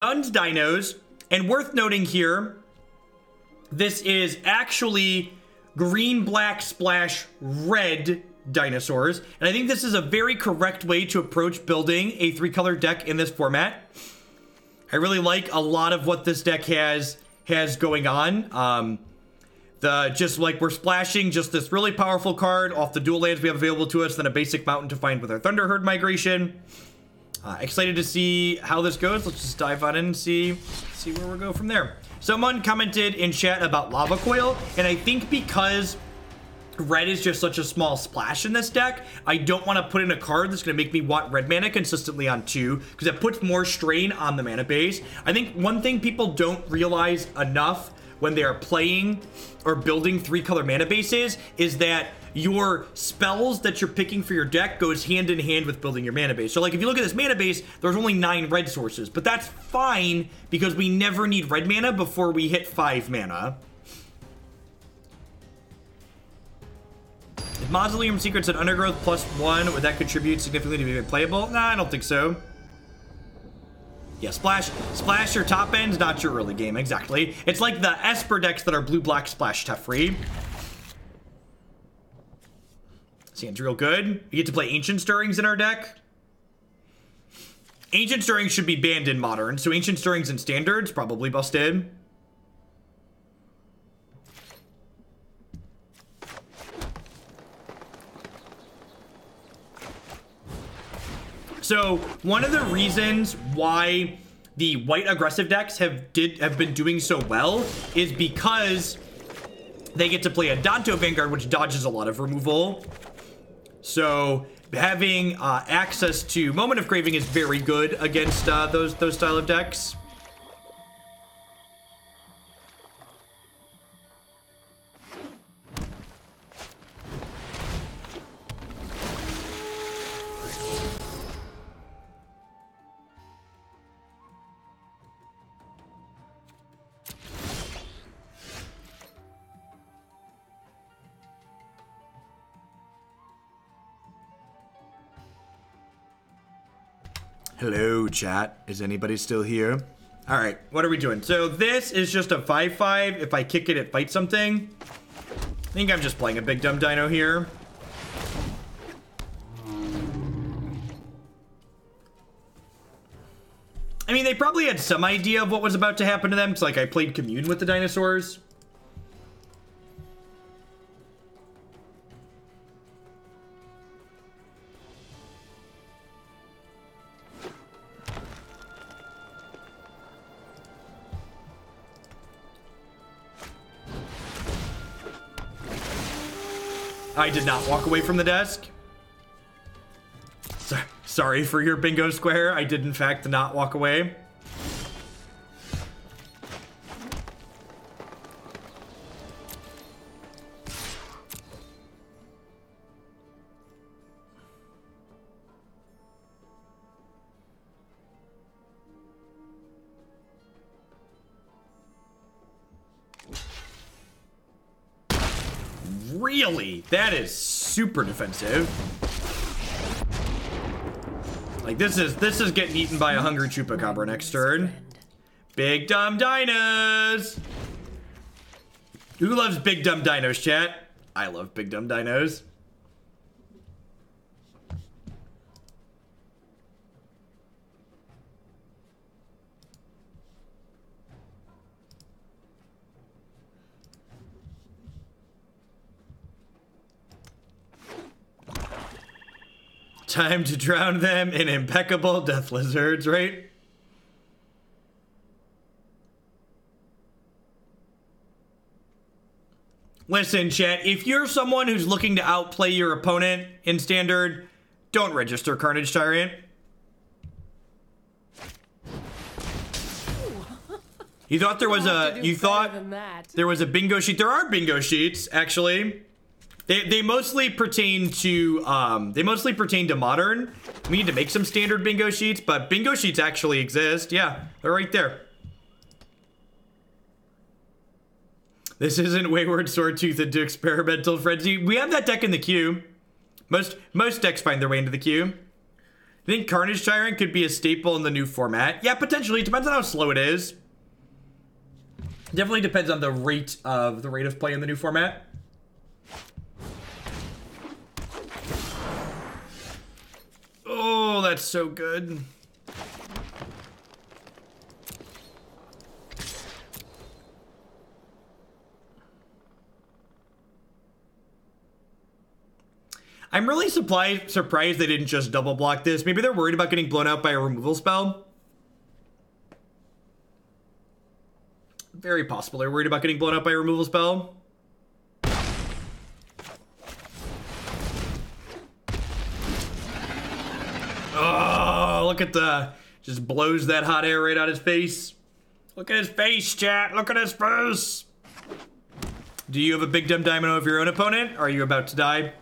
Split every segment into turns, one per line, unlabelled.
Dinos, and worth noting here, this is actually green, black, splash, red dinosaurs, and I think this is a very correct way to approach building a 3-color deck in this format. I really like a lot of what this deck has going on. Just like we're splashing just this really powerful card off the dual lands we have available to us, then a basic mountain to find with our Thunderherd Migration. Excited to see how this goes. Let's just dive on in and see where we go from there. Someone commented in chat about Lava Coil, and I think because red is just such a small splash in this deck, I don't want to put in a card that's going to make me want red mana consistently on 2, because it puts more strain on the mana base. I think one thing people don't realize enough when they are playing or building 3-color mana bases is that your spells that you're picking for your deck goes hand in hand with building your mana base. So like if you look at this mana base, there's only 9 red sources, but that's fine because we never need red mana before we hit 5 mana. If Mausoleum Secrets and Undergrowth +1, would that contribute significantly to being playable? Nah, I don't think so. Yeah, splash your top end, not your early game, exactly. It's like the Esper decks that are blue-black splash Teferi. Sounds real good. We get to play Ancient Stirrings in our deck. Ancient Stirrings should be banned in Modern, so Ancient Stirrings in Standard's probably busted. So one of the reasons why the white aggressive decks have been doing so well is because they get to play a Danto Vanguard, which dodges a lot of removal. So having access to Moment of Craving is very good against those style of decks. Hello, chat. Is anybody still here? All right, what are we doing? So this is just a 5/5. If I kick it, it fights something. I think I'm just playing a big dumb dino here. I mean, they probably had some idea of what was about to happen to them, because like I played Commune with the dinosaurs. I did not walk away from the desk. Sorry for your bingo square. I did in fact not walk away. Really? That is super defensive. Like this is getting eaten by a hungry chupacabra next turn. Big dumb dinos. Who loves big dumb dinos, chat? I love big dumb dinos. Time to drown them in impeccable death lizards, right? Listen, chat, if you're someone who's looking to outplay your opponent in Standard, don't register Carnage Tyrant. You thought there was there was a bingo sheet. There are bingo sheets, actually. They mostly pertain to Modern. We need to make some Standard bingo sheets, but bingo sheets actually exist. Yeah, they're right there. This isn't Wayward Swordtooth into Experimental Frenzy. We have that deck in the queue. Most decks find their way into the queue. think Carnage Tyrant could be a staple in the new format. Yeah, potentially. It depends on how slow it is. Definitely depends on the rate of play in the new format. Oh, that's so good. I'm really surprised they didn't just double block this. Maybe they're worried about getting blown out by a removal spell. Very possible they're worried about getting blown out by a removal spell. Oh, look at the... Just blows that hot air right out his face. Look at his face, chat. Look at his face. Do you have a big dumb dynamo of your own opponent? Or are you about to die?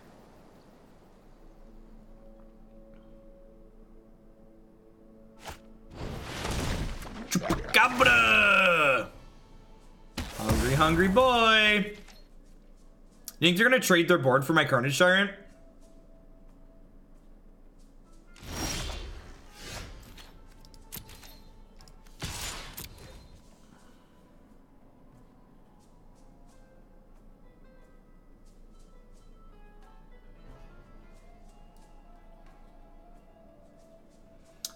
Chupacabra! Hungry, hungry boy. You think they're gonna trade their board for my Carnage Tyrant?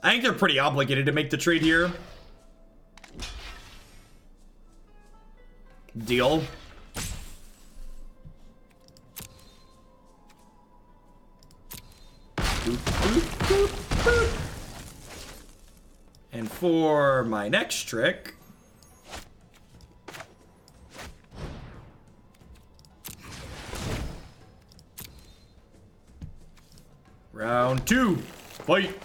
I think they're pretty obligated to make the trade here. Deal. And for my next trick, round 2, fight.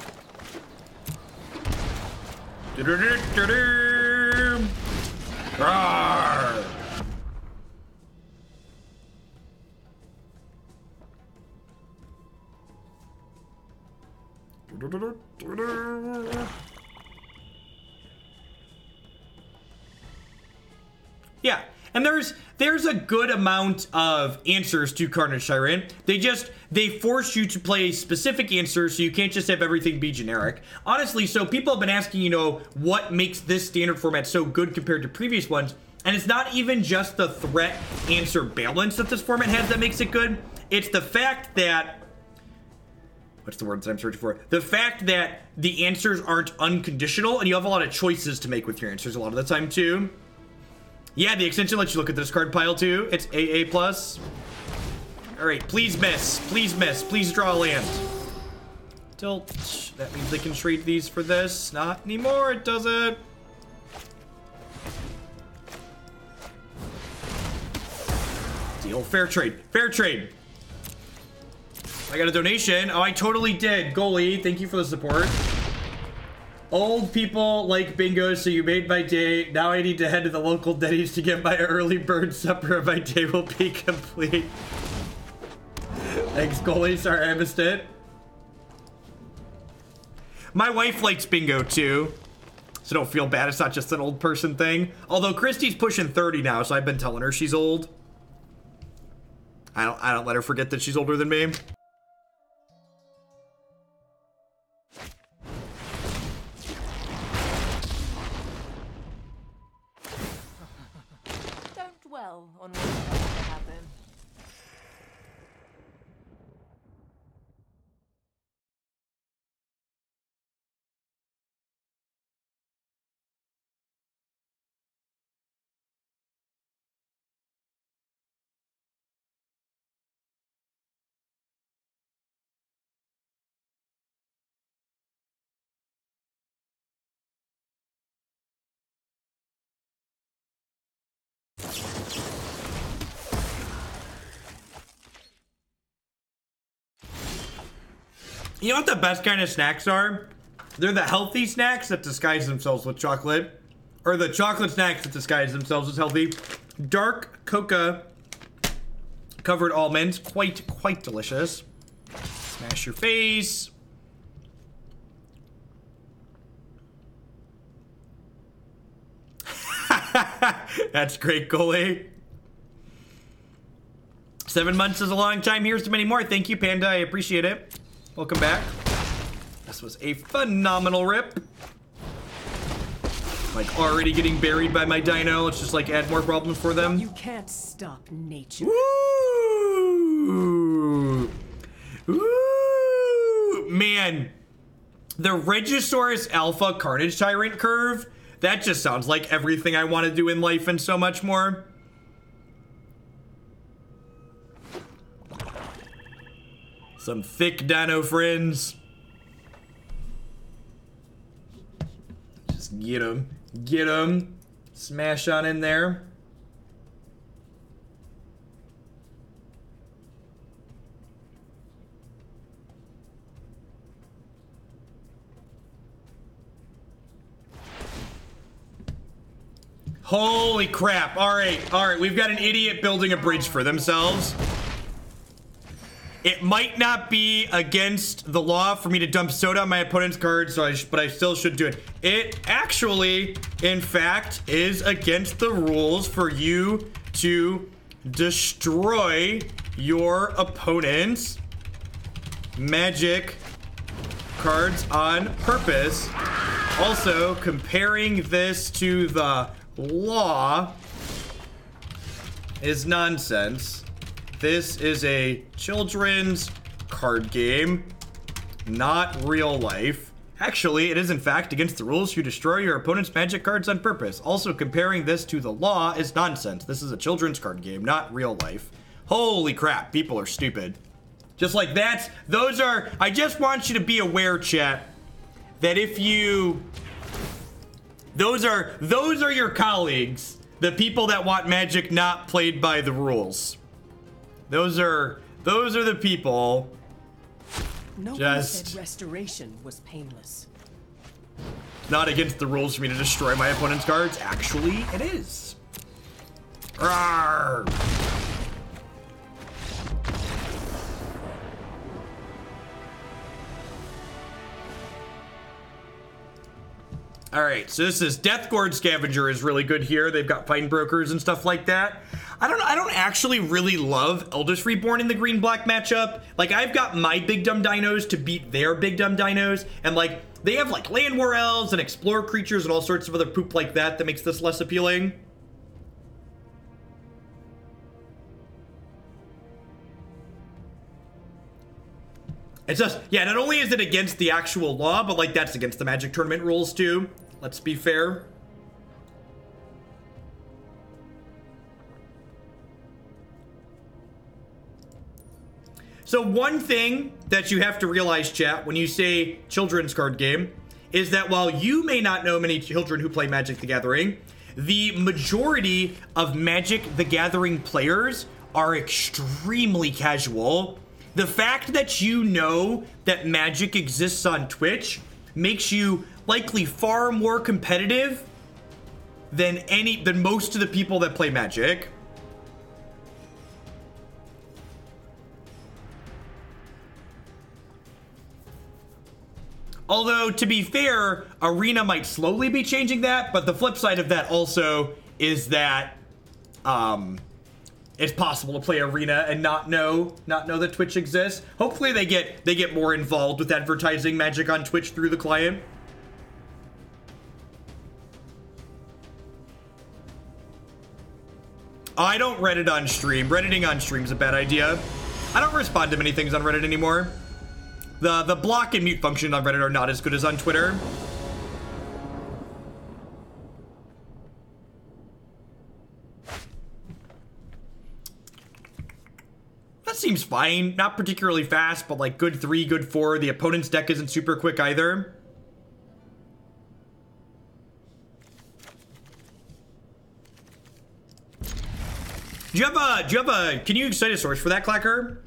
Rawr. Yeah, and there's a good amount of answers to Carnage Tyrant. They force you to play specific answers, so you can't just have everything be generic. Honestly, so people have been asking, you know, what makes this standard format so good compared to previous ones, and it's not even just the threat answer balance that this format has that makes it good. It's the fact that... What's the word that I'm searching for? The fact that the answers aren't unconditional, and you have a lot of choices to make with your answers a lot of the time, too. Yeah, the extension lets you look at this card pile, too. It's AA+. Alright, please miss. Please miss. Please draw a land. Tilt. That means they can trade these for this. Not anymore, it doesn't. Deal. Fair trade. Fair trade. I got a donation. Oh, I totally did. Goalie, thank you for the support. Old people like bingo, so you made my day. Now I need to head to the local Denny's to get my early bird supper. My day will be complete. Thanks, goalie. Sorry, I missed it. My wife likes bingo, too. So don't feel bad. It's not just an old person thing. Although Christy's pushing 30 now, so I've been telling her she's old. I don't let her forget that she's older than me.
Well, on what's about to happen.
You know what the best kind of snacks are? They're the healthy snacks that disguise themselves with chocolate. Or the chocolate snacks that disguise themselves as healthy. Dark cocoa covered almonds. Quite delicious. Smash your face. That's great, goalie. 7 months is a long time. Here's to many more. Thank you, Panda. I appreciate it. Welcome back. This was a phenomenal rip. Like, already getting buried by my dino. Let's just, like, add more problems for them.
You can't stop nature.
Ooh. Ooh. Man. The Regisaur Alpha Carnage Tyrant curve, that just sounds like everything I want to do in life and so much more. Some thick dino friends. Just get them. Get them. Smash on in there. Holy crap. All right. We've got an idiot building a bridge for themselves. It might not be against the law for me to dump soda on my opponent's card, but I still should do it. It actually, in fact, is against the rules for you to destroy your opponent's magic cards on purpose. Also, comparing this to the law is nonsense. This is a children's card game, not real life. Actually, it is in fact against the rules. You destroy your opponent's magic cards on purpose. Also, comparing this to the law is nonsense. This is a children's card game, not real life. Holy crap, people are stupid. Just like that, those are, I just want you to be aware, chat, that if you, those are your colleagues, the people that want Magic not played by the rules. Those are the people.
No one said restoration was painless.
Not against the rules for me to destroy my opponent's cards. Actually, it is. Rawr. Alright, so this is Deathgord Scavenger is really good here. They've got Pine Brokers and stuff like that. I don't actually really love Eldest Reborn in the green-black matchup. Like, I've got my big dumb dinos to beat their big dumb dinos, and like, they have like Llanowar Elves and Explorer creatures and all sorts of other poop like that makes this less appealing. It's just, yeah, not only is it against the actual law, but like that's against the Magic Tournament rules too. Let's be fair. So one thing that you have to realize, chat, when you say children's card game, is that while you may not know many children who play Magic the Gathering, the majority of Magic the Gathering players are extremely casual. The fact that you know that Magic exists on Twitch makes you likely far more competitive than most of the people that play Magic. Although, to be fair, Arena might slowly be changing that, but the flip side of that also is that it's possible to play Arena and not know that Twitch exists. Hopefully they get more involved with advertising Magic on Twitch through the client. I don't Reddit on stream. Redditing on stream is a bad idea. I don't respond to many things on Reddit anymore. The block and mute function on Reddit are not as good as on Twitter. That seems fine. Not particularly fast, but like good 3, good 4. The opponent's deck isn't super quick either. Do you have a, can you cite a source for that, Clacker?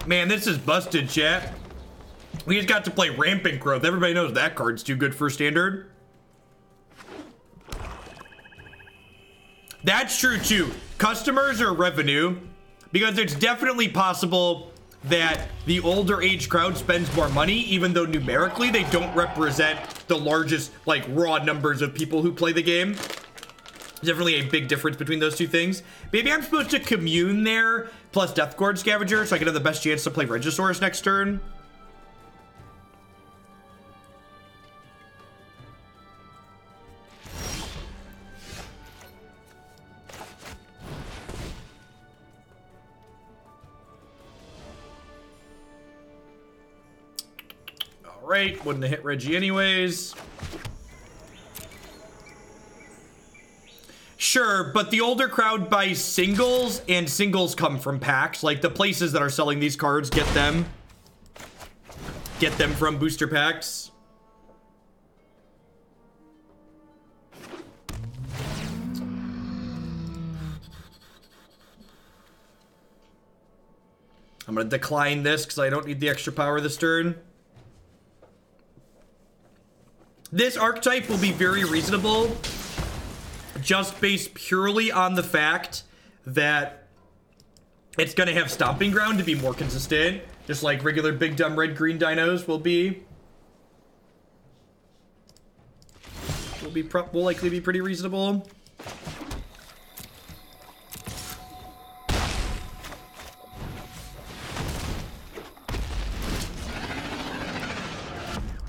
Man, this is busted, chat. We just got to play Rampant Growth. Everybody knows that card's too good for standard. That's true too. Customers are revenue, because it's definitely possible that the older age crowd spends more money, even though numerically they don't represent the largest, like, raw numbers of people who play the game. Definitely a big difference between those two things. Maybe I'm supposed to commune there plus Death Guard Scavenger so I can have the best chance to play Regisaurus next turn. Alright, wouldn't have hit Reggie anyways. Sure, but the older crowd buys singles, and singles come from packs. Like, the places that are selling these cards get them from booster packs. I'm gonna decline this because I don't need the extra power this turn. This archetype will be very reasonable, just based purely on the fact that it's going to have Stomping Ground to be more consistent, just like regular big dumb red green dinos will be. Will likely be pretty reasonable.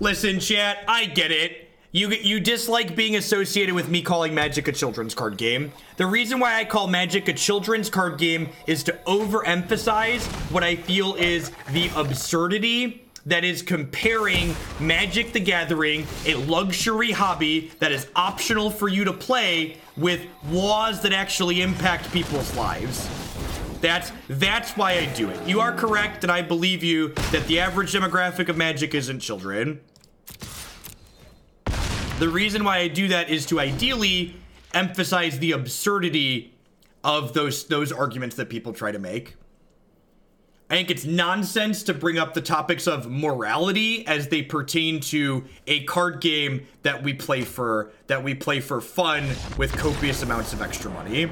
Listen, chat, I get it. You dislike being associated with me calling Magic a children's card game. The reason why I call Magic a children's card game is to overemphasize what I feel is the absurdity that is comparing Magic the Gathering, a luxury hobby that is optional for you to play, with laws that actually impact people's lives. That's why I do it. You are correct, and I believe you that the average demographic of Magic isn't children. The reason why I do that is to ideally emphasize the absurdity of those arguments that people try to make. I think it's nonsense to bring up the topics of morality as they pertain to a card game that we play for fun with copious amounts of extra money.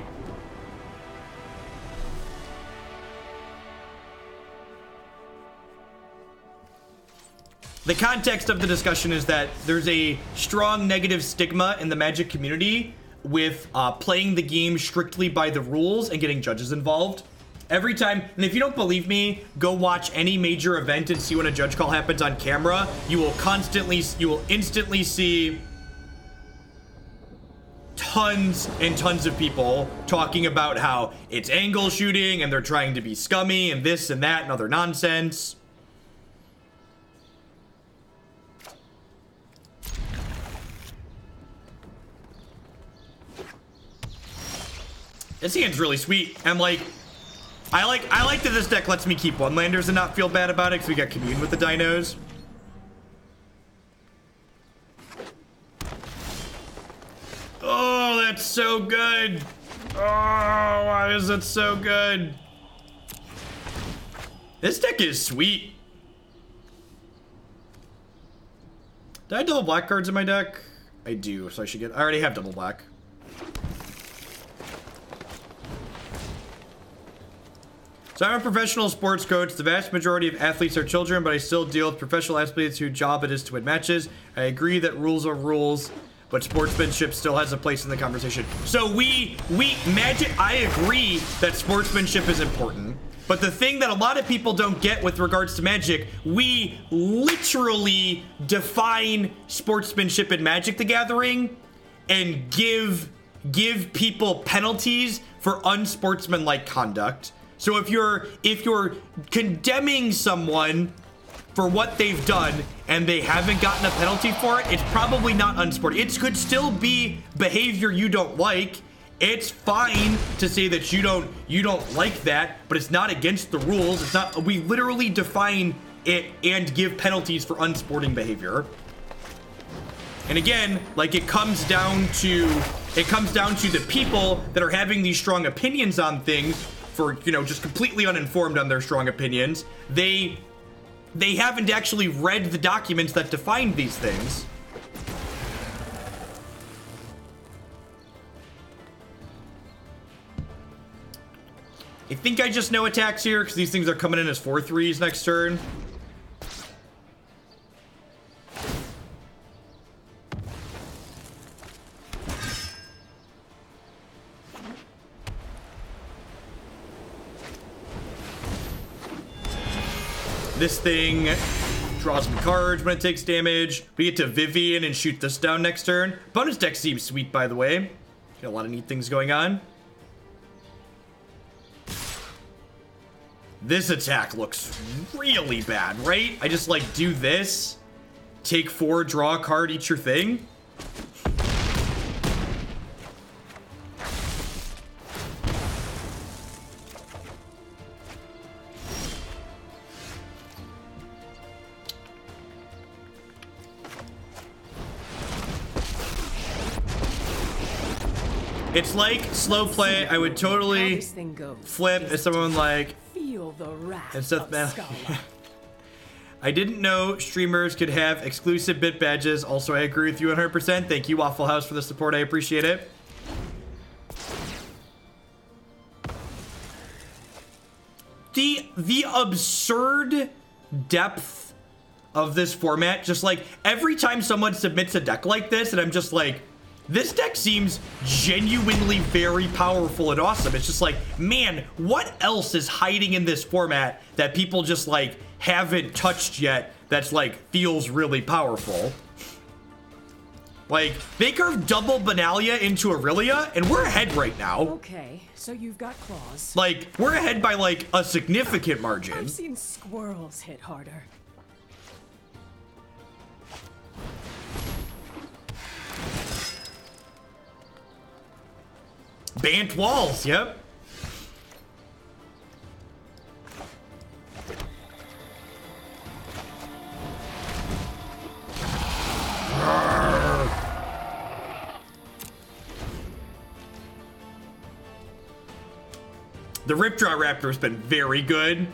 The context of the discussion is that there's a strong negative stigma in the Magic community with playing the game strictly by the rules and getting judges involved. Every time, and if you don't believe me, go watch any major event and see when a judge call happens on camera. You will instantly see tons and tons of people talking about how it's angle shooting and they're trying to be scummy and this and that and other nonsense. This hand's really sweet. I'm like, I like that this deck lets me keep one landers and not feel bad about it because we got Commune with the dinos. Oh, that's so good. Oh, why is it so good? This deck is sweet. Do I have double black cards in my deck? I do, so I already have double black. So I'm a professional sports coach. The vast majority of athletes are children, but I still deal with professional athletes whose job it is to win matches. I agree that rules are rules, but sportsmanship still has a place in the conversation. So Magic, I agree that sportsmanship is important. But the thing that a lot of people don't get with regards to Magic, we literally define sportsmanship in Magic the Gathering and give people penalties for unsportsmanlike conduct. So if you're condemning someone for what they've done and they haven't gotten a penalty for it, it's probably not unsportsmanlike. It could still be behavior you don't like. It's fine to say that you don't like that, but it's not against the rules. It's not. We literally define it and give penalties for unsporting behavior. And again, like it comes down to the people that are having these strong opinions on things for, you know, just completely uninformed on their strong opinions. They haven't actually read the documents that define these things. I think I just know attacks here because these things are coming in as 4/3s next turn. This thing draws some cards when it takes damage. We get to Vivien and shoot this down next turn. Bonus deck seems sweet, by the way. Got a lot of neat things going on. This attack looks really bad, right? I just, like, do this, take 4, draw a card, eat your thing. It's like slow play. I would totally flip as someone like
the wrath
and stuff. I didn't know streamers could have exclusive bit badges. Also, I agree with you 100%. Thank you, Waffle House, for the support. I appreciate it. The absurd depth of this format, just like every time someone submits a deck like this, and I'm just like, this deck seems genuinely very powerful and awesome. It's just like, man, what else is hiding in this format that people just like haven't touched yet that's like feels really powerful? Like, they carved double Benalia into Aurelia, and we're ahead right now.
Okay, so you've got claws.
Like, we're ahead by like a significant margin.
I've seen squirrels hit harder.
Bant walls, yep. The Ripjaw Raptor has been very good.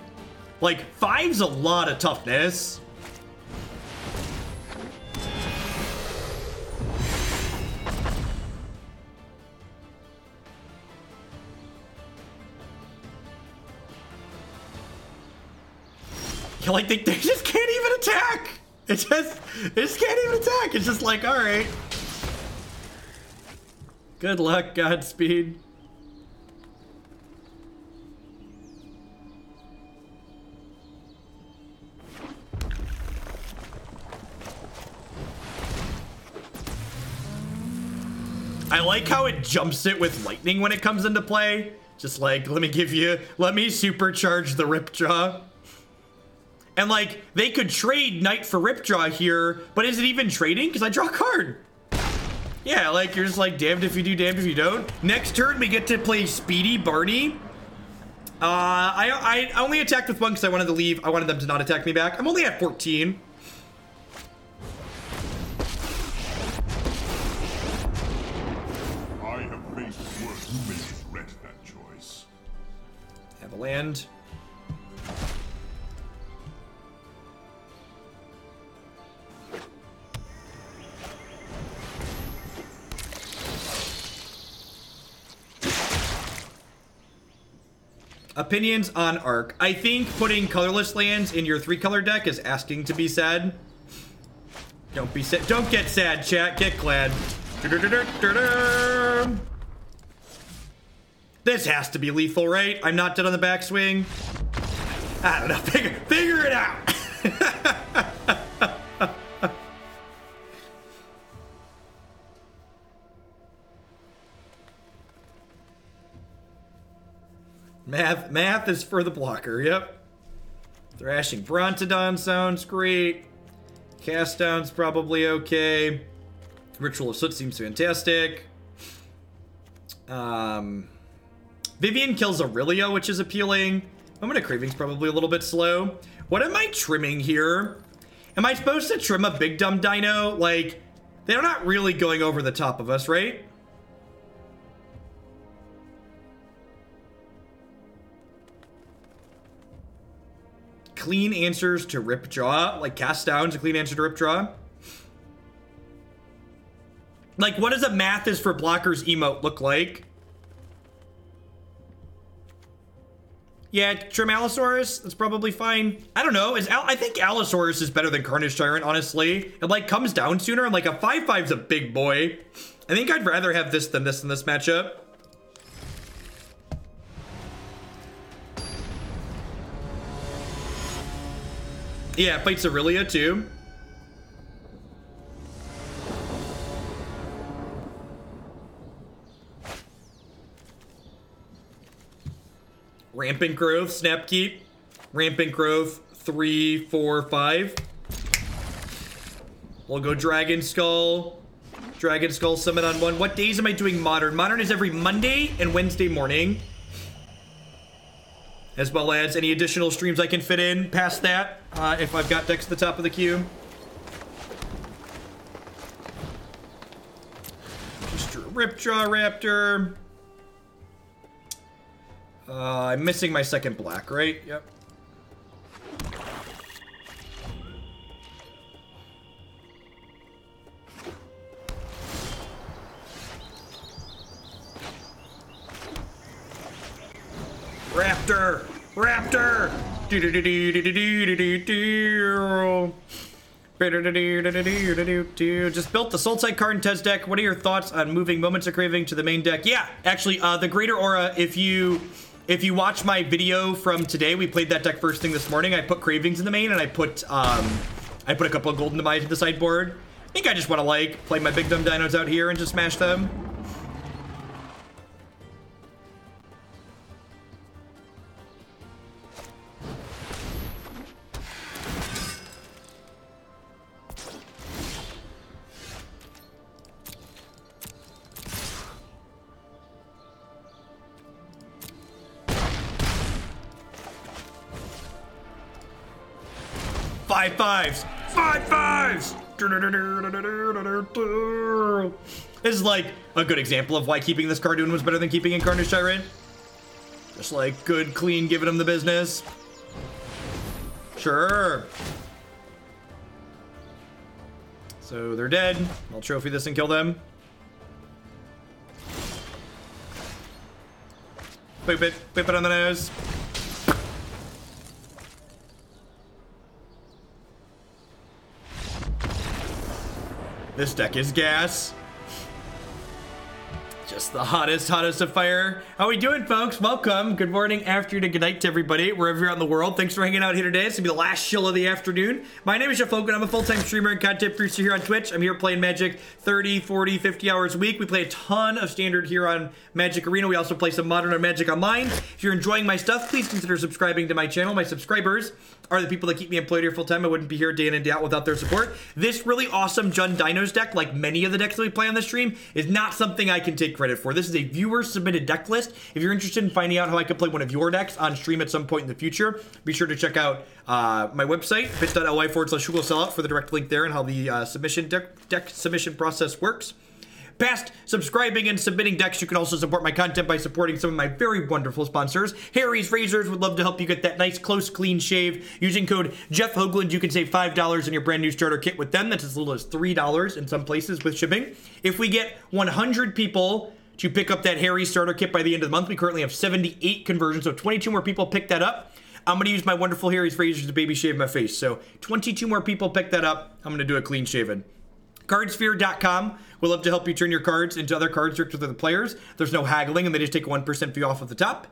Like, 5's a lot of toughness. Like, they just can't even attack. They just can't even attack. It's just like, all right. Good luck, Godspeed. I like how it jumps it with lightning when it comes into play. Just like, let me supercharge the Ripjaw. And like, they could trade Knight for Ripjaw here, but is it even trading? Because I draw a card. Yeah, like, you're just like, damned if you do, damned if you don't. Next turn, we get to play Speedy Barney. I only attacked with 1 because I wanted to leave. I wanted them to not attack me back. I'm only at 14.
I have faced worse. You may regret that choice.
Have a land. Opinions on Arc. I think putting colorless lands in your 3-color deck is asking to be sad. Don't be sad. Don't get sad, chat. Get glad. This has to be lethal, right? I'm not dead on the backswing. I don't know. Figure it out. Math is for the blocker, yep. Thrashing Brontodon sounds great. Cast down's probably okay. Ritual of Soot seems fantastic. Vivien kills Aurelia, which is appealing. Moment of Craving's probably a little bit slow. What am I trimming here? Am I supposed to trim a big dumb dino? Like, they're not really going over the top of us, right? clean answers to Ripjaw, like cast down's a clean answer to Ripjaw. Like, what does a math is for blockers emote look like? Yeah, Trim Allosaurus, that's probably fine. I don't know, I think Allosaurus is better than Carnage Tyrant, honestly. It, like, comes down sooner, and, like, a 5/5's a big boy. I think I'd rather have this than this in this matchup. Yeah, it fights Aurelia, too. Rampant Growth, Snapkeep. Rampant Growth, 3, 4, 5. We'll go Dragonskull. Dragonskull Summit on 1. What days am I doing Modern? Modern is every Monday and Wednesday morning. As well as any additional streams I can fit in past that, if I've got decks at the top of the queue. Just drew a Ripjaw Raptor. I'm missing my second black, right? Yep. Raptor! Raptor! Just built the Sultai card and test deck. What are your thoughts on moving Moments of Craving to the main deck? Yeah, actually, the Greater Aura, if you watch my video from today, we played that deck first thing this morning. I put Cravings in the main, and I put a couple of Golden Demise in the sideboard. I think I just want to, like, play my big dumb dinos out here and just smash them. Five fives! This is like a good example of why keeping this Cardoon was better than keeping in Carnage Tyrant. Just like good, clean, giving him the business. Sure. So they're dead. I'll trophy this and kill them. Whip it on the nose. This deck is gas. Just the hottest of fire. How we doing, folks? Welcome. Good morning, afternoon, good night to everybody, wherever you're out in the world. Thanks for hanging out here today. It's gonna be the last shill of the afternoon. My name is Jeff Hogan. I'm a full-time streamer and content producer here on Twitch. I'm here playing Magic 30, 40, 50 hours a week. We play a ton of Standard here on Magic Arena. We also play some Modern on Magic Online. If you're enjoying my stuff, please consider subscribing to my channel. My subscribers are the people that keep me employed here full-time. I wouldn't be here day in and day out without their support. This really awesome Jund Dinos deck, like many of the decks that we play on the stream, is not something I can take credit for. This is a viewer-submitted deck list. If you're interested in finding out how I can play one of your decks on stream at some point in the future, be sure to check out my website, bit.ly/Google for the direct link there and how the deck submission process works. Past subscribing and submitting decks, you can also support my content by supporting some of my very wonderful sponsors. Harry's Razors would love to help you get that nice, close, clean shave. Using code Jeff Hoagland, you can save $5 on your brand new starter kit with them. That's as little as $3 in some places with shipping. If we get 100 people to pick up that Harry's starter kit by the end of the month, we currently have 78 conversions, so 22 more people pick that up. I'm going to use my wonderful Harry's Razors to baby shave my face. So 22 more people pick that up. I'm going to do a clean shaven. Cardsphere.com will love to help you turn your cards into other cards directly to the players. There's no haggling, and they just take a 1% fee off of the top.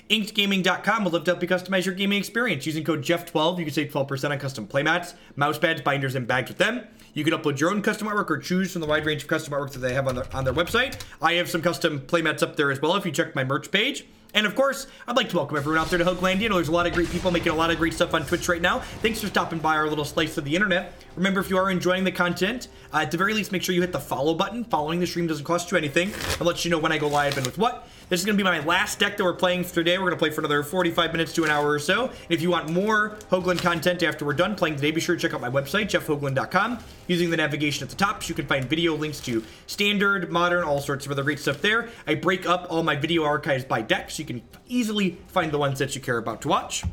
InkedGaming.com will love to help you customize your gaming experience. Using code Jeff12, you can save 12% on custom playmats, mouse pads, binders, and bags with them. You can upload your own custom artwork or choose from the wide range of custom artwork that they have on their website. I have some custom playmats up there as well if you check my merch page. And of course, I'd like to welcome everyone out there to Hoagland. You know, there's a lot of great people making a lot of great stuff on Twitch right now. Thanks for stopping by our little slice of the internet. Remember, if you are enjoying the content, at the very least, make sure you hit the follow button. Following the stream doesn't cost you anything. I'll let you know when I go live and with what. This is going to be my last deck that we're playing for today. We're going to play for another 45 minutes to an hour or so. And if you want more Hoagland content after we're done playing today, be sure to check out my website, jeffhoagland.com. Using the navigation at the top, you can find video links to Standard, Modern, all sorts of other great stuff there. I break up all my video archives by deck, so you can easily find the ones that you care about to watch.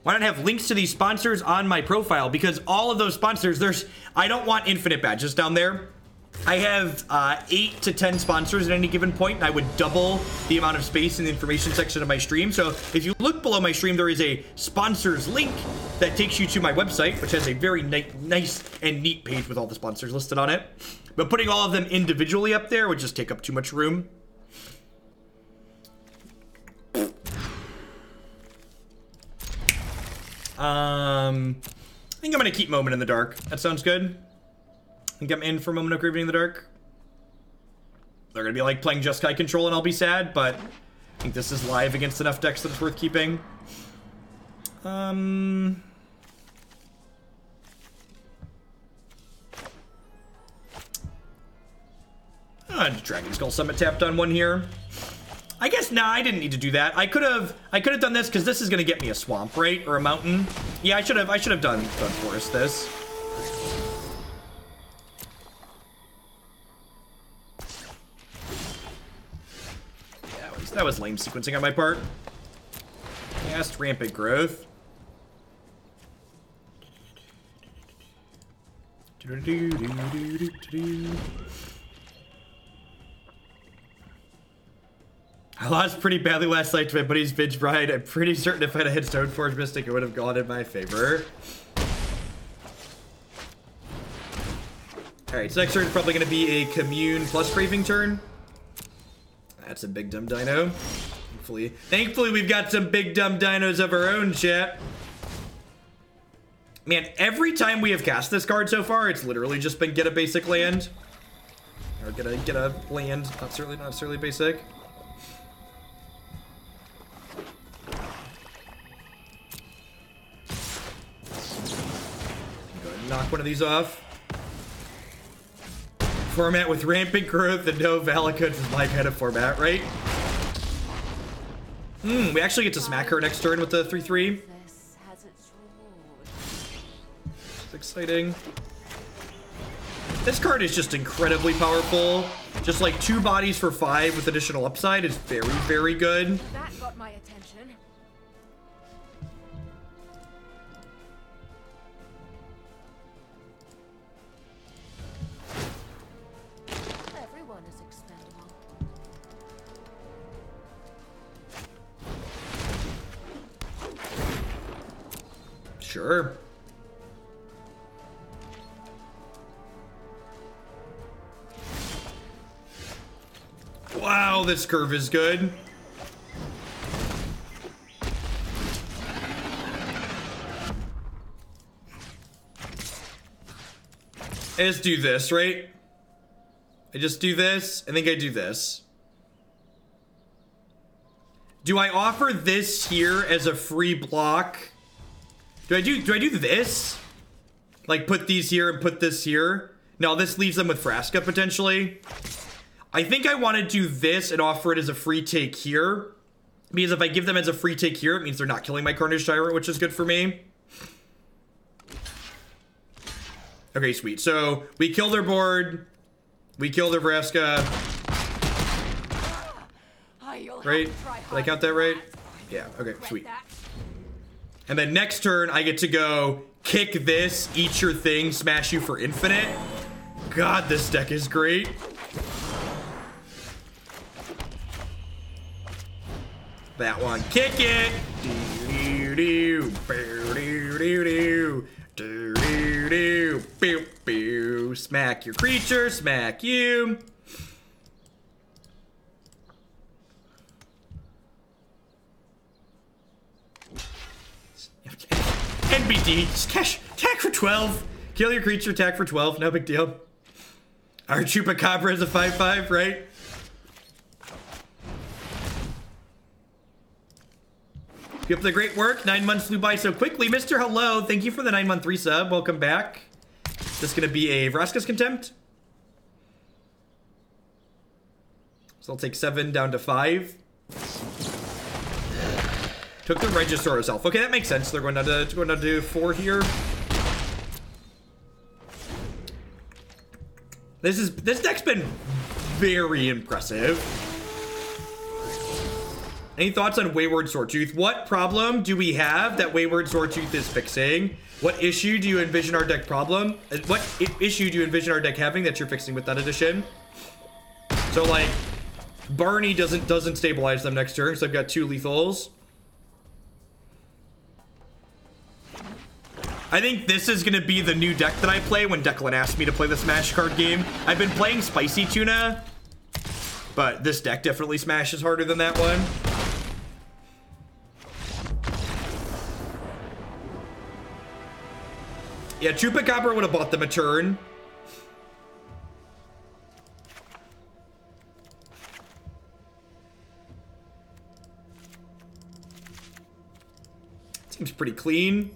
Why not have links to these sponsors on my profile? Because all of those sponsors, I don't want infinite badges down there. I have 8 to 10 sponsors at any given point, and I would double the amount of space in the information section of my stream. So if you look below my stream, there is a sponsors link that takes you to my website, which has a very nice and neat page with all the sponsors listed on it. But putting all of them individually up there would just take up too much room. I think I'm gonna keep Moment in the Dark. That sounds good. I think I'm in for Moment of Craving in the Dark. They're gonna be like playing Jeskai control and I'll be sad, but I think this is live against enough decks that it's worth keeping. Dragonskull Summit tapped on one here. I guess, nah, I didn't need to do that. I could have done this because this is gonna get me a swamp, right? Or a mountain. Yeah, I should have done forest this. Yeah, that was lame sequencing on my part. Cast Rampant Growth. I lost pretty badly last night to my buddy's Bitch Bride. I'm pretty certain if I had hit Stoneforge Mystic, it would have gone in my favor. Alright, so next turn is probably going to be a Commune plus Craving turn. That's a big dumb dino. Thankfully, we've got some big dumb dinos of our own, chat. Man, every time we have cast this card so far, it's literally just been get a basic land. Or get a land, not necessarily basic. Knock one of these off. Format with Rampant Growth and no Valakut is my kind of format, right? We actually get to smack her next turn with the 3/3. It's exciting. This card is just incredibly powerful. Just like 2 bodies for 5 with additional upside is very, very good.
That got my attention.
Sure. Wow, this curve is good. I just do this, right? I just do this. I think I do this. Do I offer this here as a free block? Do I do this? Like put these here and put this here? No, this leaves them with Frasca potentially. I think I want to do this and offer it as a free take here. Because if I give them as a free take here, it means they're not killing my Carnage Tyrant, which is good for me. Okay, sweet. So we kill their board. We kill their Frasca. Right? Did I count that right? Yeah, okay, sweet. And then next turn, I get to go kick this, eat your thing, smash you for infinite. God, this deck is great. That one, kick it. Smack your creature, smack you. NBD, just cash, attack for 12. Kill your creature, attack for 12, no big deal. Our Chupacabra is a 5/5, right? Keep up the great work. 9 months flew by so quickly. Mr. Hello, thank you for the 9-month resub. Welcome back. Is this gonna be a Vraska's Contempt? So I'll take 7 down to 5. Took the Regisaur Alpha. Okay, that makes sense. They're going down to 4 here. This deck's been very impressive. Any thoughts on Wayward Sawtooth? What problem do we have that Wayward Sawtooth is fixing? What issue do you envision our deck issue do you envision our deck having that you're fixing with that addition? So like, Barney doesn't stabilize them next turn, so I've got 2 lethals. I think this is gonna be the new deck that I play when Declan asked me to play the Smash card game. I've been playing Spicy Tuna, but this deck definitely smashes harder than that one. Yeah, Chupacabra would have bought them a turn. Seems pretty clean.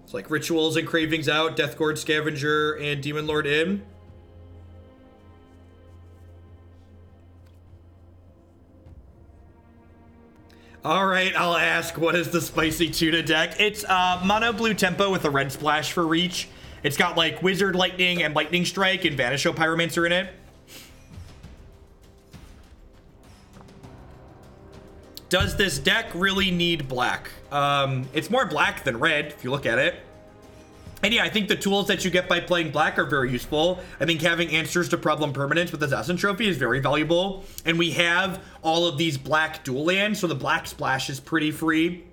It's like Rituals and Cravings out, Deathgord Scavenger, and Demon Lord in. All right, I'll ask, what is the Spicy Tuna deck? It's mono blue tempo with a red splash for reach. It's got like Wizard Lightning and Lightning Strike and Vanisho Pyromancer in it. Does this deck really need black? It's more black than red, if you look at it. And yeah, I think the tools that you get by playing black are very useful. I think having answers to problem permanence with Assassin Trophy is very valuable. And we have all of these black dual lands, so the black splash is pretty free.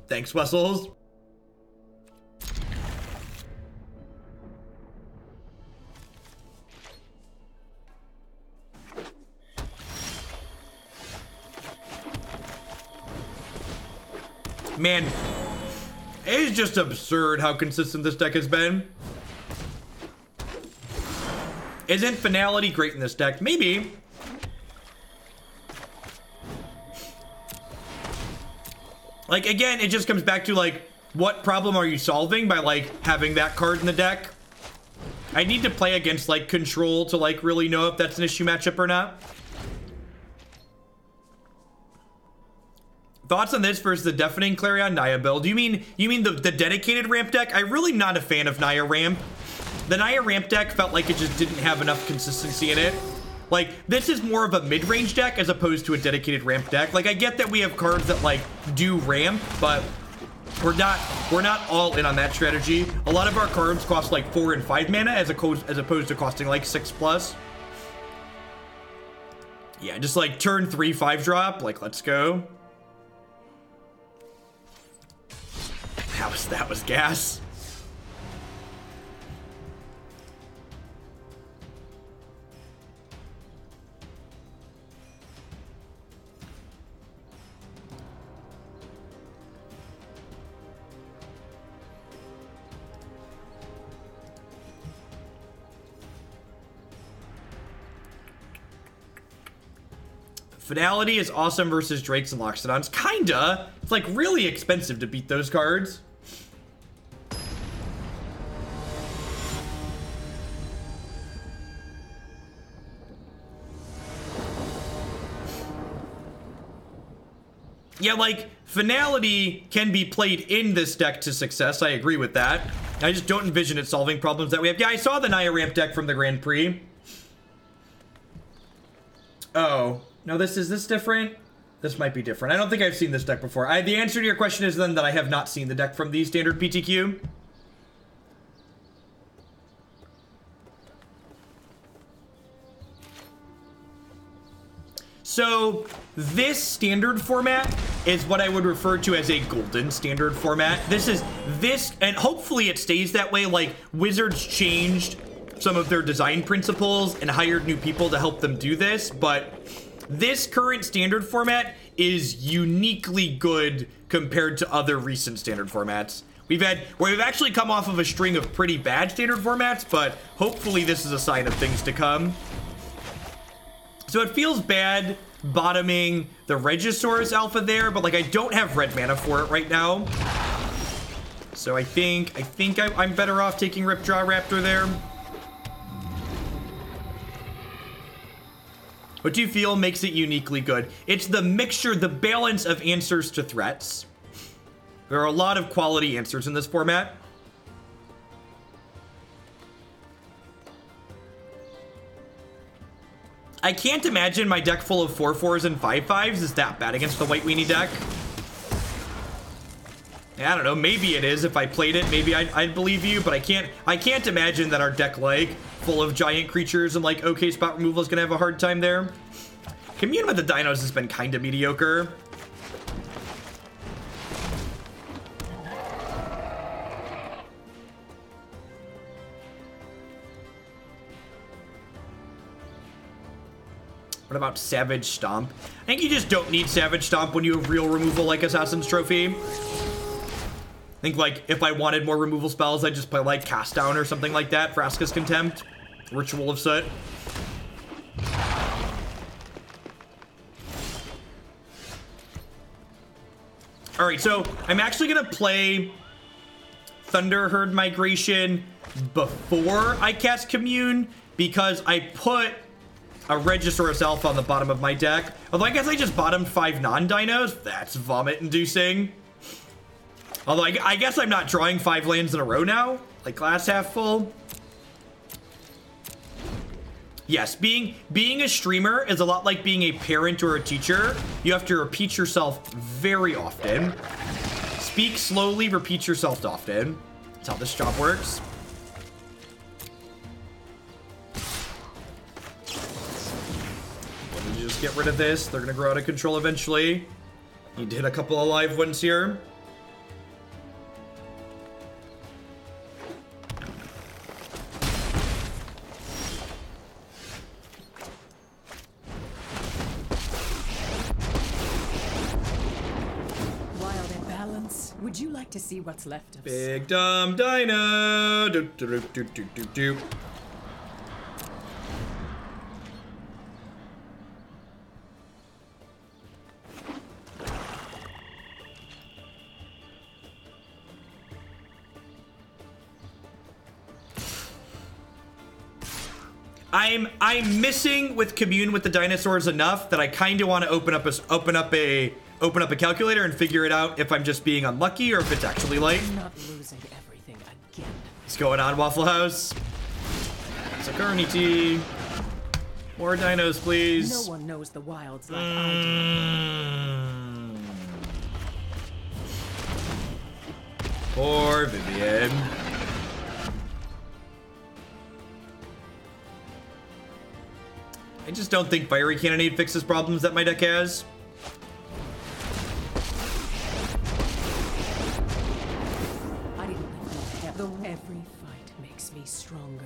Thanks, Wessels. Man, it is just absurd how consistent this deck has been. Isn't Finality great in this deck? Maybe. Like, again, it just comes back to, like, what problem are you solving by, like, having that card in the deck? I need to play against, like, Control to, like, really know if that's an issue matchup or not. Thoughts on this versus the Deafening Clarion Naya build? You mean the dedicated ramp deck? I'm really not a fan of Naya ramp. The Naya ramp deck felt like it just didn't have enough consistency in it. Like, this is more of a mid-range deck as opposed to a dedicated ramp deck. Like, I get that we have cards that, like, do ramp, but we're not all in on that strategy. A lot of our cards cost, like, 4 and 5 mana as opposed to costing, like, 6+. Yeah, just, like, turn 3 5-drop. Like, let's go. That was gas. Finality is awesome versus Drakes and Loxodons. Kinda. It's like really expensive to beat those cards. Yeah, like, Finality can be played in this deck to success. I agree with that. I just don't envision it solving problems that we have. Yeah, I saw the Naya ramp deck from the Grand Prix. Oh. No, is this different? This might be different. I don't think I've seen this deck before. The answer to your question is then that I have not seen the deck from the standard PTQ. So, this standard format is what I would refer to as a golden standard format. And hopefully it stays that way. Like, Wizards changed some of their design principles and hired new people to help them do this, but this current standard format is uniquely good compared to other recent standard formats. We've actually come off of a string of pretty bad standard formats, but hopefully this is a sign of things to come. So it feels bad bottoming the Regisaur Alpha there, but like I don't have red mana for it right now. So I think I'm better off taking Ripjaw Raptor there. What do you feel makes it uniquely good? It's the mixture, the balance of answers to threats. There are a lot of quality answers in this format. I can't imagine my deck full of 4/4s and 5/5s is that bad against the white weenie deck. I don't know, maybe it is. If I played it, maybe I'd believe you, but I can't imagine that our deck, like, full of giant creatures and, like, okay spot removal is gonna have a hard time there. Commune with the Dinos has been kind of mediocre. What about Savage Stomp? I think you just don't need Savage Stomp when you have real removal like Assassin's Trophy. I think, like, if I wanted more removal spells, I'd just play, like, Cast Down or something like that. Vraska's Contempt. Ritual of Soot. Alright, so I'm actually going to play Thunderherd Migration before I cast Commune because I put a Regisaur Alpha on the bottom of my deck. Although I guess I just bottomed 5 non-dinos. That's vomit-inducing. Although I guess I'm not drawing 5 lands in a row now. Like glass half full. Yes, being a streamer is a lot like being a parent or a teacher. You have to repeat yourself very often. Speak slowly, repeat yourself often. That's how this job works. Let me just get rid of this. They're gonna grow out of control eventually. Need to hit a couple of live ones here.
Would you like to see what's left of
Big dumb dino? Do, do, do, do, do, do. I'm missing with Commune with the dinosaurs enough that I kind of want to open up a calculator and figure it out if I'm just being unlucky or if it's actually like.
I'm not losing everything again.
What's going on, Waffle House? Sakarnity. More dinos, please.
No one knows the wilds like I do.
Poor Vivien. I just don't think Fiery Cannonade fixes problems that my deck has.
I didn't think though every fight makes me stronger.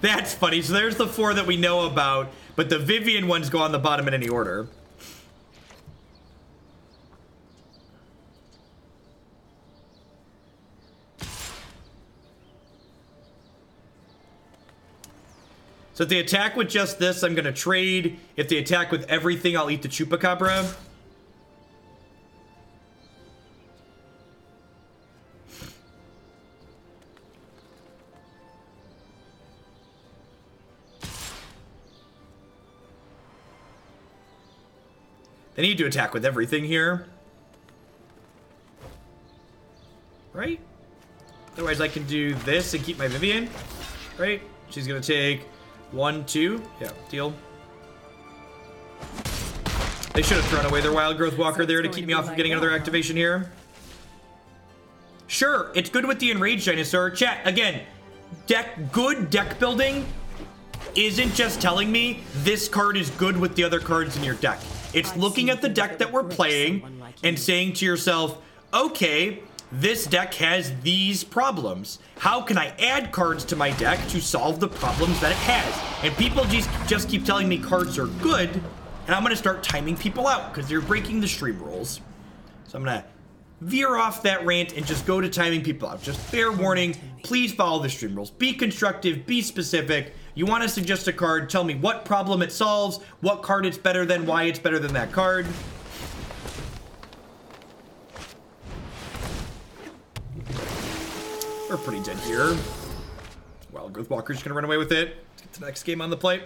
That's funny. So there's the 4 that we know about, but the Vivien ones go on the bottom in any order. So if they attack with just this, I'm going to trade. If they attack with everything, I'll eat the Chupacabra. They need to attack with everything here. Right? Otherwise, I can do this and keep my Vivien. Right? She's going to take 1, 2. Yeah, deal. They should have thrown away their Wild Growth Walker there to keep me off of getting another activation here. Sure, it's good with the Enraged Dinosaur. Chat, again, good deck building isn't just telling me this card is good with the other cards in your deck. It's looking at the deck that we're playing and saying to yourself, okay, this deck has these problems. How can I add cards to my deck to solve the problems that it has? And people just keep telling me cards are good, and I'm gonna start timing people out because they're breaking the stream rules. So I'm gonna veer off that rant and just go to timing people out. Just fair warning, please follow the stream rules. Be constructive, be specific. You want to suggest a card, tell me what problem it solves, what card it's better than, why it's better than that card. We're pretty dead here. Wild Growth Walker's gonna run away with it. Let's get the next game on the plate.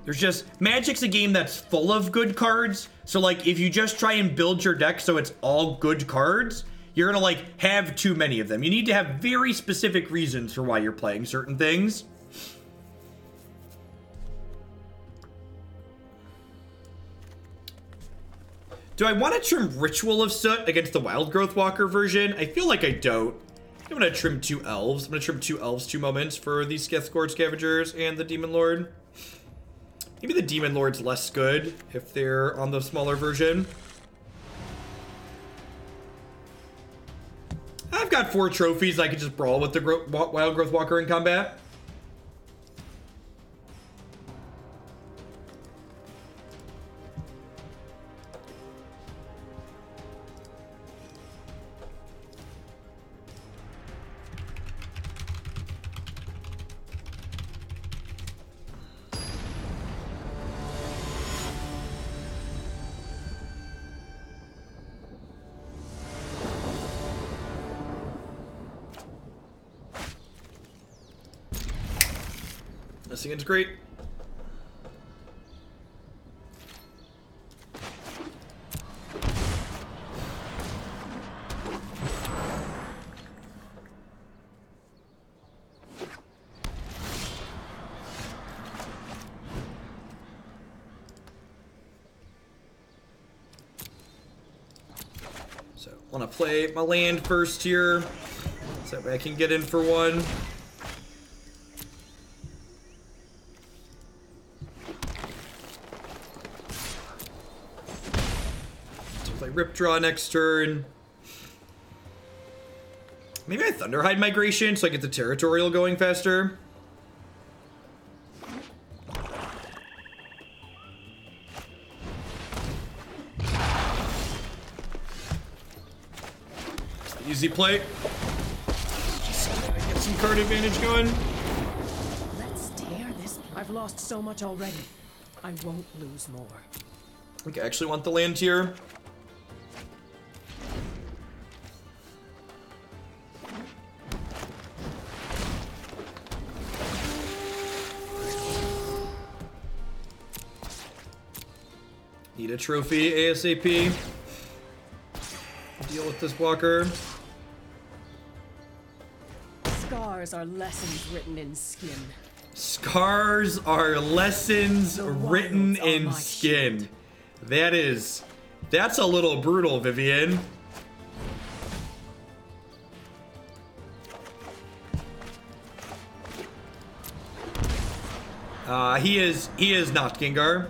There's just, Magic's a game that's full of good cards. So like, if you just try and build your deck so it's all good cards, you're gonna like have too many of them. You need to have very specific reasons for why you're playing certain things. Do I want to trim Ritual of Soot against the Wild Growth Walker version? I feel like I don't. I'm going to trim 2 Elves. I'm going to trim 2 Elves, 2 Moments for the Skethgord Scavengers and the Demon Lord. Maybe the Demon Lord's less good if they're on the smaller version. I've got 4 trophies. I could just brawl with the Wild Growth Walker in combat. This again's great. So, want to play my land first here, so that way I can get in for one. Ripjaw next turn. Maybe I Thunderherd Migration so I get the Territorial going faster. Easy play. Just get some card advantage going.
Let's tear this. I've lost so much already. I won't lose more.
I think I actually want the land here. Need a trophy ASAP. Deal with this walker.
Scars are lessons written in skin.
Scars are lessons written in skin. That's a little brutal, Vivien. He is not Gengar.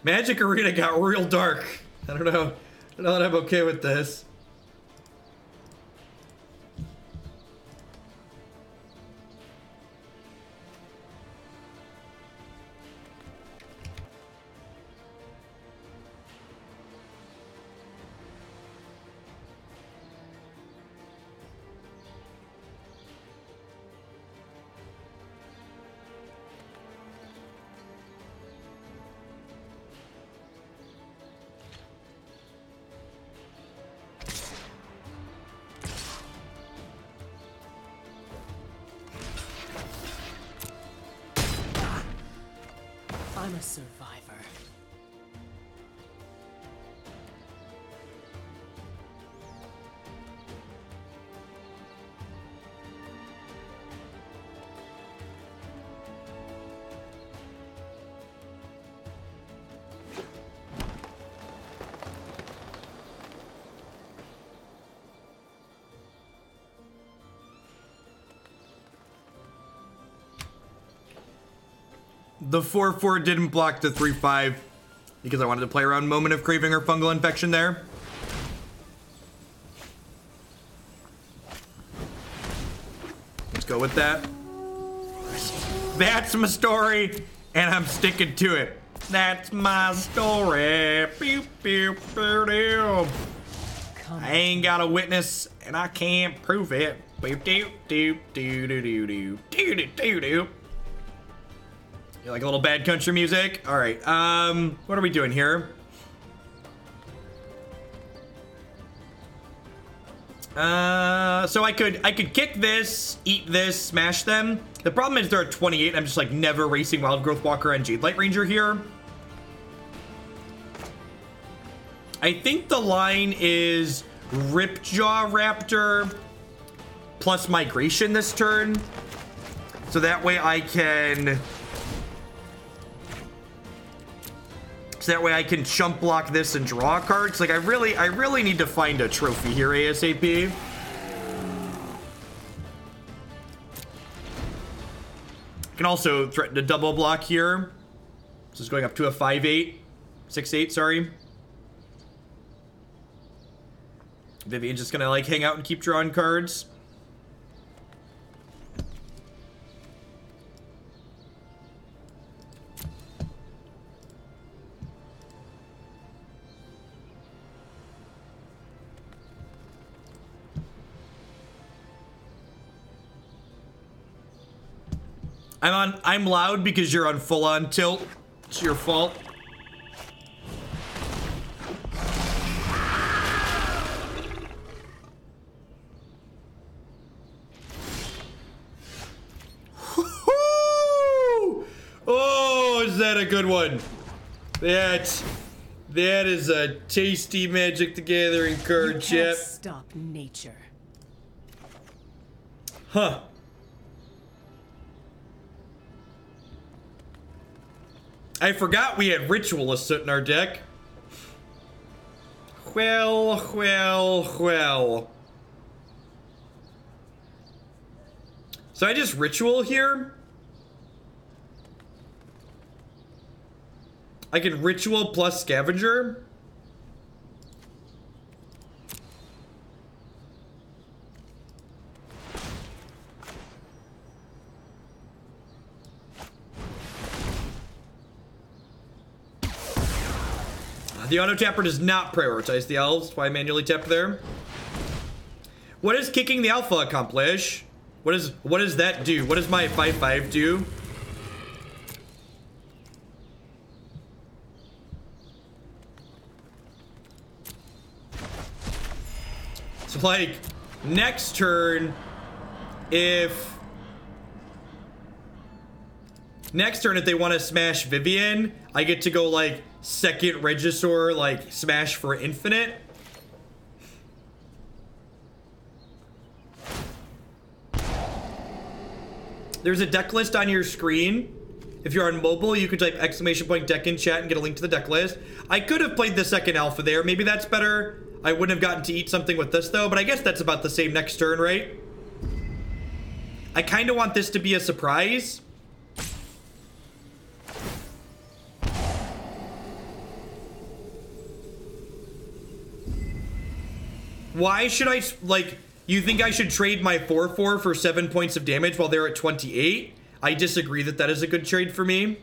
Magic Arena got real dark. I don't know that I'm okay with this.
I'm a survivor.
The 4/4 didn't block the 3/5 because I wanted to play around Moment of Craving or Fungal Infection there. Let's go with that. That's my story, and I'm sticking to it. That's my story. Pew, pew, pew, pew. I ain't got a witness, and I can't prove it. Boop, doop, doop, doo, doo, doo, doo, doo, doo, doo, doo. You like a little bad country music? All right. What are we doing here? So I could kick this, eat this, smash them. The problem is they're at 28. I'm just like never racing Wild Growth Walker and Jade Light Ranger here. I think the line is Ripjaw Raptor plus Migration this turn. So that way I can... So that way I can chump block this and draw cards. Like I really need to find a trophy here ASAP. I can also threaten to double block here. This is going up to a 5/8. 6/8, sorry. Vivien's just gonna like hang out and keep drawing cards. I'm loud because you're on full on tilt. It's your fault. Oh, is that a good one? That is a tasty Magic the Gathering card, chap.
Stop nature.
Huh. I forgot we had Ritual of Soot in our deck. Well. So I just Ritual here? I can Ritual plus Scavenger? The auto tapper does not prioritize the elves. That's why I manually tapped there. What does kicking the alpha accomplish? What does that do? What does my 5/5 do? So like next turn, if they want to smash Vivien, I get to go like second Regisaur, like smash for infinite. There's a deck list on your screen. If you're on mobile, you could type !deck in chat and get a link to the deck list. I could have played the second alpha there. Maybe that's better. I wouldn't have gotten to eat something with this though, but I guess that's about the same next turn, right? I kind of want this to be a surprise. Why should I, like, you think I should trade my 4/4 for 7 points of damage while they're at 28? I disagree that that is a good trade for me.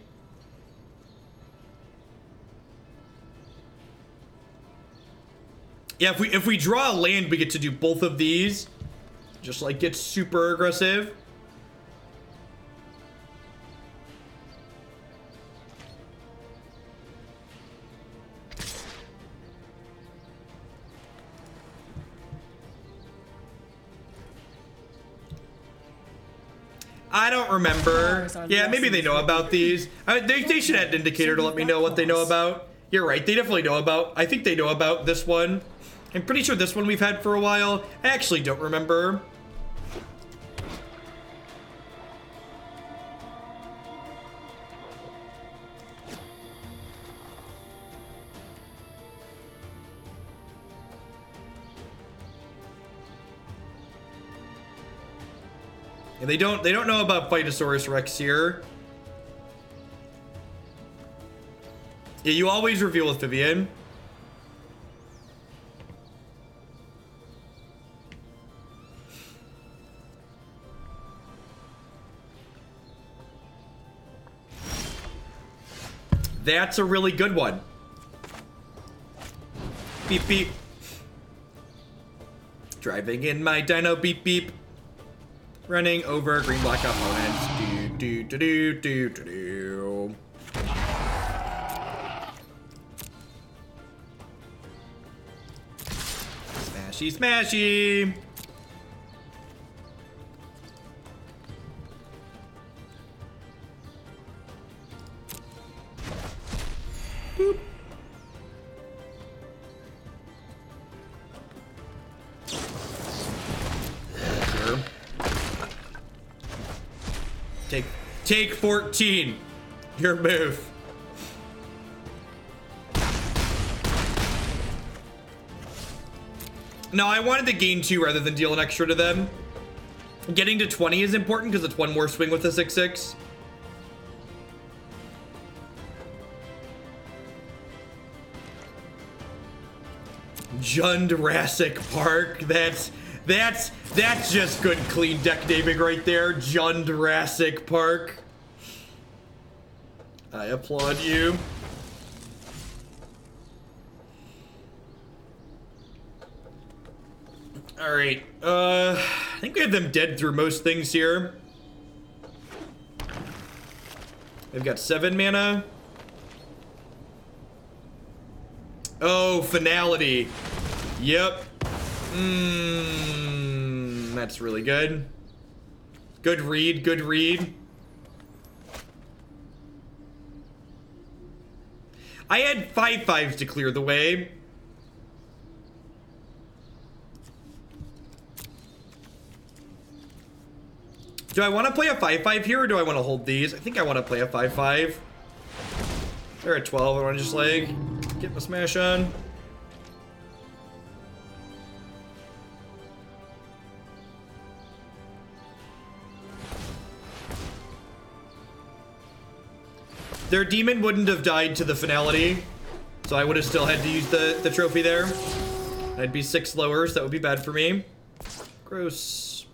Yeah, if we draw a land, we get to do both of these. Just, like, get super aggressive. I don't remember. Yeah, maybe they know about these. They should add an indicator to let me know what they know about. You're right, they definitely know about. I think they know about this one. I'm pretty sure this one we've had for a while. I actually don't remember. And they don't know about Phytosaurus Rex here. Yeah, you always reveal with Vivien. That's a really good one. Beep beep. Driving in my dino, beep beep. Running over green black opponents. Do do do do do do. Smashy smashy. Boop. Sure. Take 14. Your move. No, I wanted to gain 2 rather than deal an extra to them. Getting to 20 is important because it's 1 more swing with the 6/6. Jurassic Park. That's just good clean deck naming right there. Jurassic Park. I applaud you. All right. I think we have them dead through most things here. They've got 7 mana. Oh, Finality. Yep. That's really good. Good read, good read. I had 5/5s to clear the way. Do I want to play a 5/5 here, or do I want to hold these? I think I want to play a 5/5. They're at 12. I want to just, like, get my smash on. Their demon wouldn't have died to the Finality, so I would have still had to use the trophy there. I'd be 6 lower, so that would be bad for me. Gross.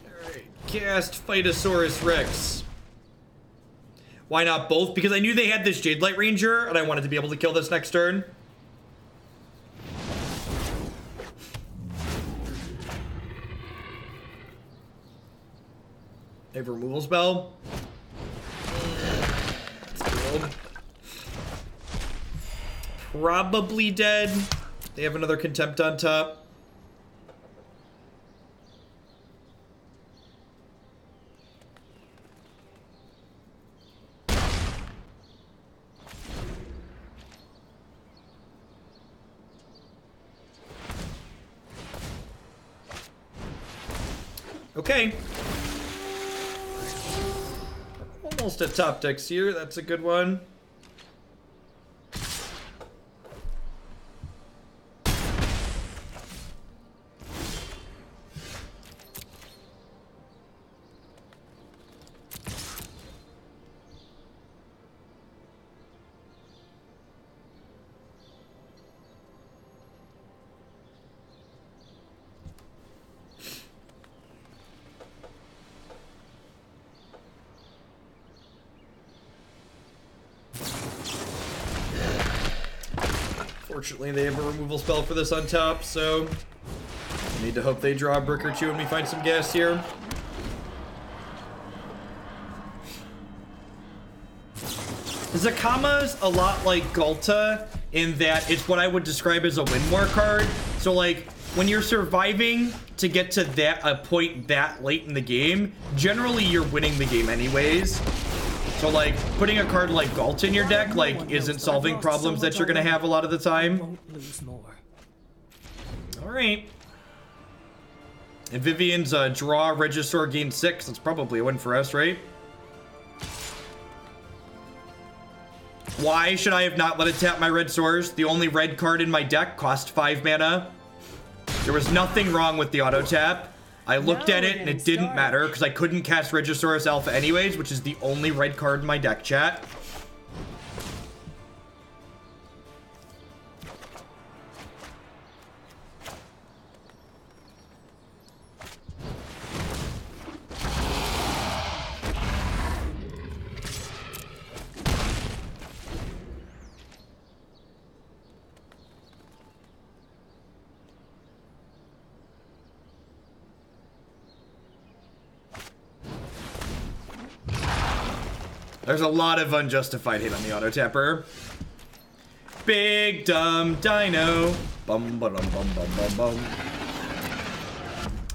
Alright, cast Phytosaurus Rex. Why not both? Because I knew they had this Jade Light Ranger, and I wanted to be able to kill this next turn. They have a removal spell. Probably dead. They have another Contempt on top. Okay. Almost at top decks here. That's a good one. Fortunately, they have a removal spell for this on top, so I need to hope they draw a brick or two and we find some gas here. Zakama's a lot like Ghalta in that it's what I would describe as a win more card. So, like, when you're surviving to get to a point that late in the game, generally you're winning the game anyways. So, like, putting a card like Ghalta in your deck, like, isn't solving problems that you're gonna have a lot of the time. Alright. And Vivien's draw Regisaur gain 6. That's probably a win for us, right? Why should I have not let it tap my red source? The only red card in my deck cost 5 mana. There was nothing wrong with the auto tap. I looked at it and it didn't matter because I couldn't cast Regisaur Alpha anyways, which is the only red card in my deck, chat. There's a lot of unjustified hate on the auto tapper. Big dumb dino. Bum ba dum bum bum bum bum.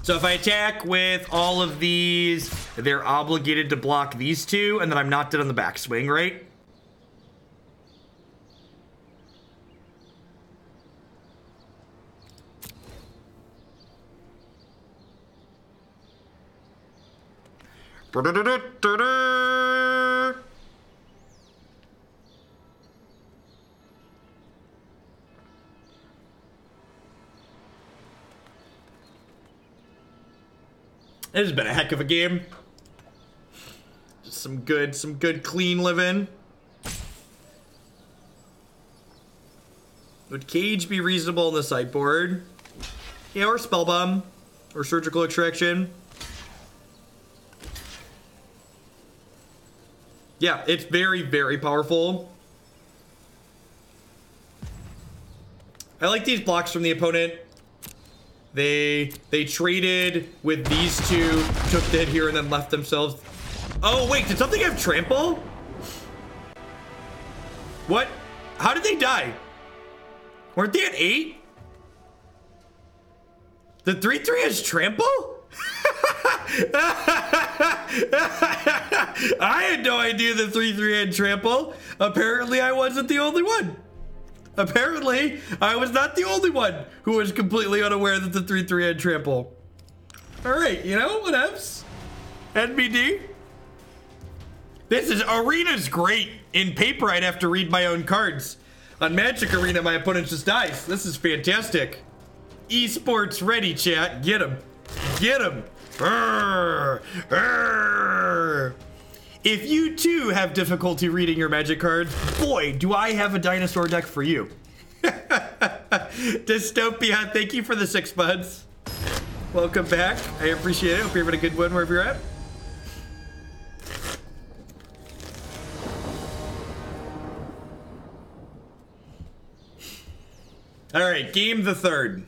So if I attack with all of these, they're obligated to block these two, and then I'm not dead on the backswing, right? This has been a heck of a game. Just some good clean living. Would Cage be reasonable in the sideboard? Yeah, or Spellbomb. Or Surgical Extraction. Yeah, it's very, very powerful. I like these blocks from the opponent. They traded with these two, took the hit here, and then left themselves. Oh, wait, did something have trample? What? How did they die? Weren't they at 8? The 3/3 has trample? I had no idea the 3/3 had trample. Apparently, I wasn't the only one. Apparently, I was not the only one who was completely unaware that the 3/3 had trample. All right, you know, whatevs. NBD. This is Arena's great. In paper, I'd have to read my own cards. On Magic Arena, my opponent just dies. This is fantastic. Esports ready, chat. Get him. Get him. If you too have difficulty reading your Magic cards, boy, do I have a dinosaur deck for you. Dystopia, thank you for the 6 buds. Welcome back. I appreciate it. Hope you're having a good one wherever you're at. All right, game the 3rd.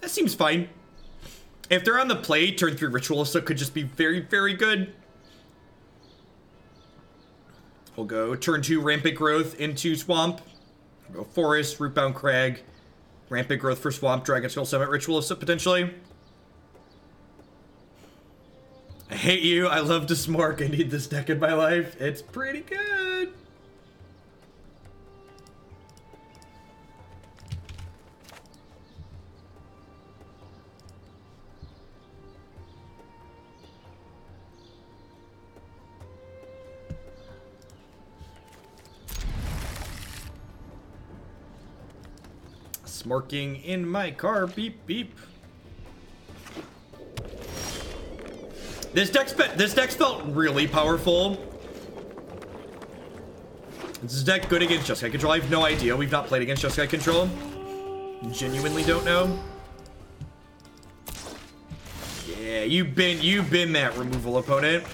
That seems fine. If they're on the play, turn 3 Ritual of Soot could just be very, very good. We'll go turn 2 Rampant Growth into Swamp. We'll go Forest, Rootbound Crag, Rampant Growth for Swamp, Dragonskull Summit, Ritual of Soot potentially. I hate you. I love to smork. I need this deck in my life. It's pretty good. Smorking in my car, beep beep. This deck's felt really powerful. Is this deck good against Jeskai control? I have no idea. We've not played against Jeskai control. Genuinely don't know. Yeah, you've been that removal opponent.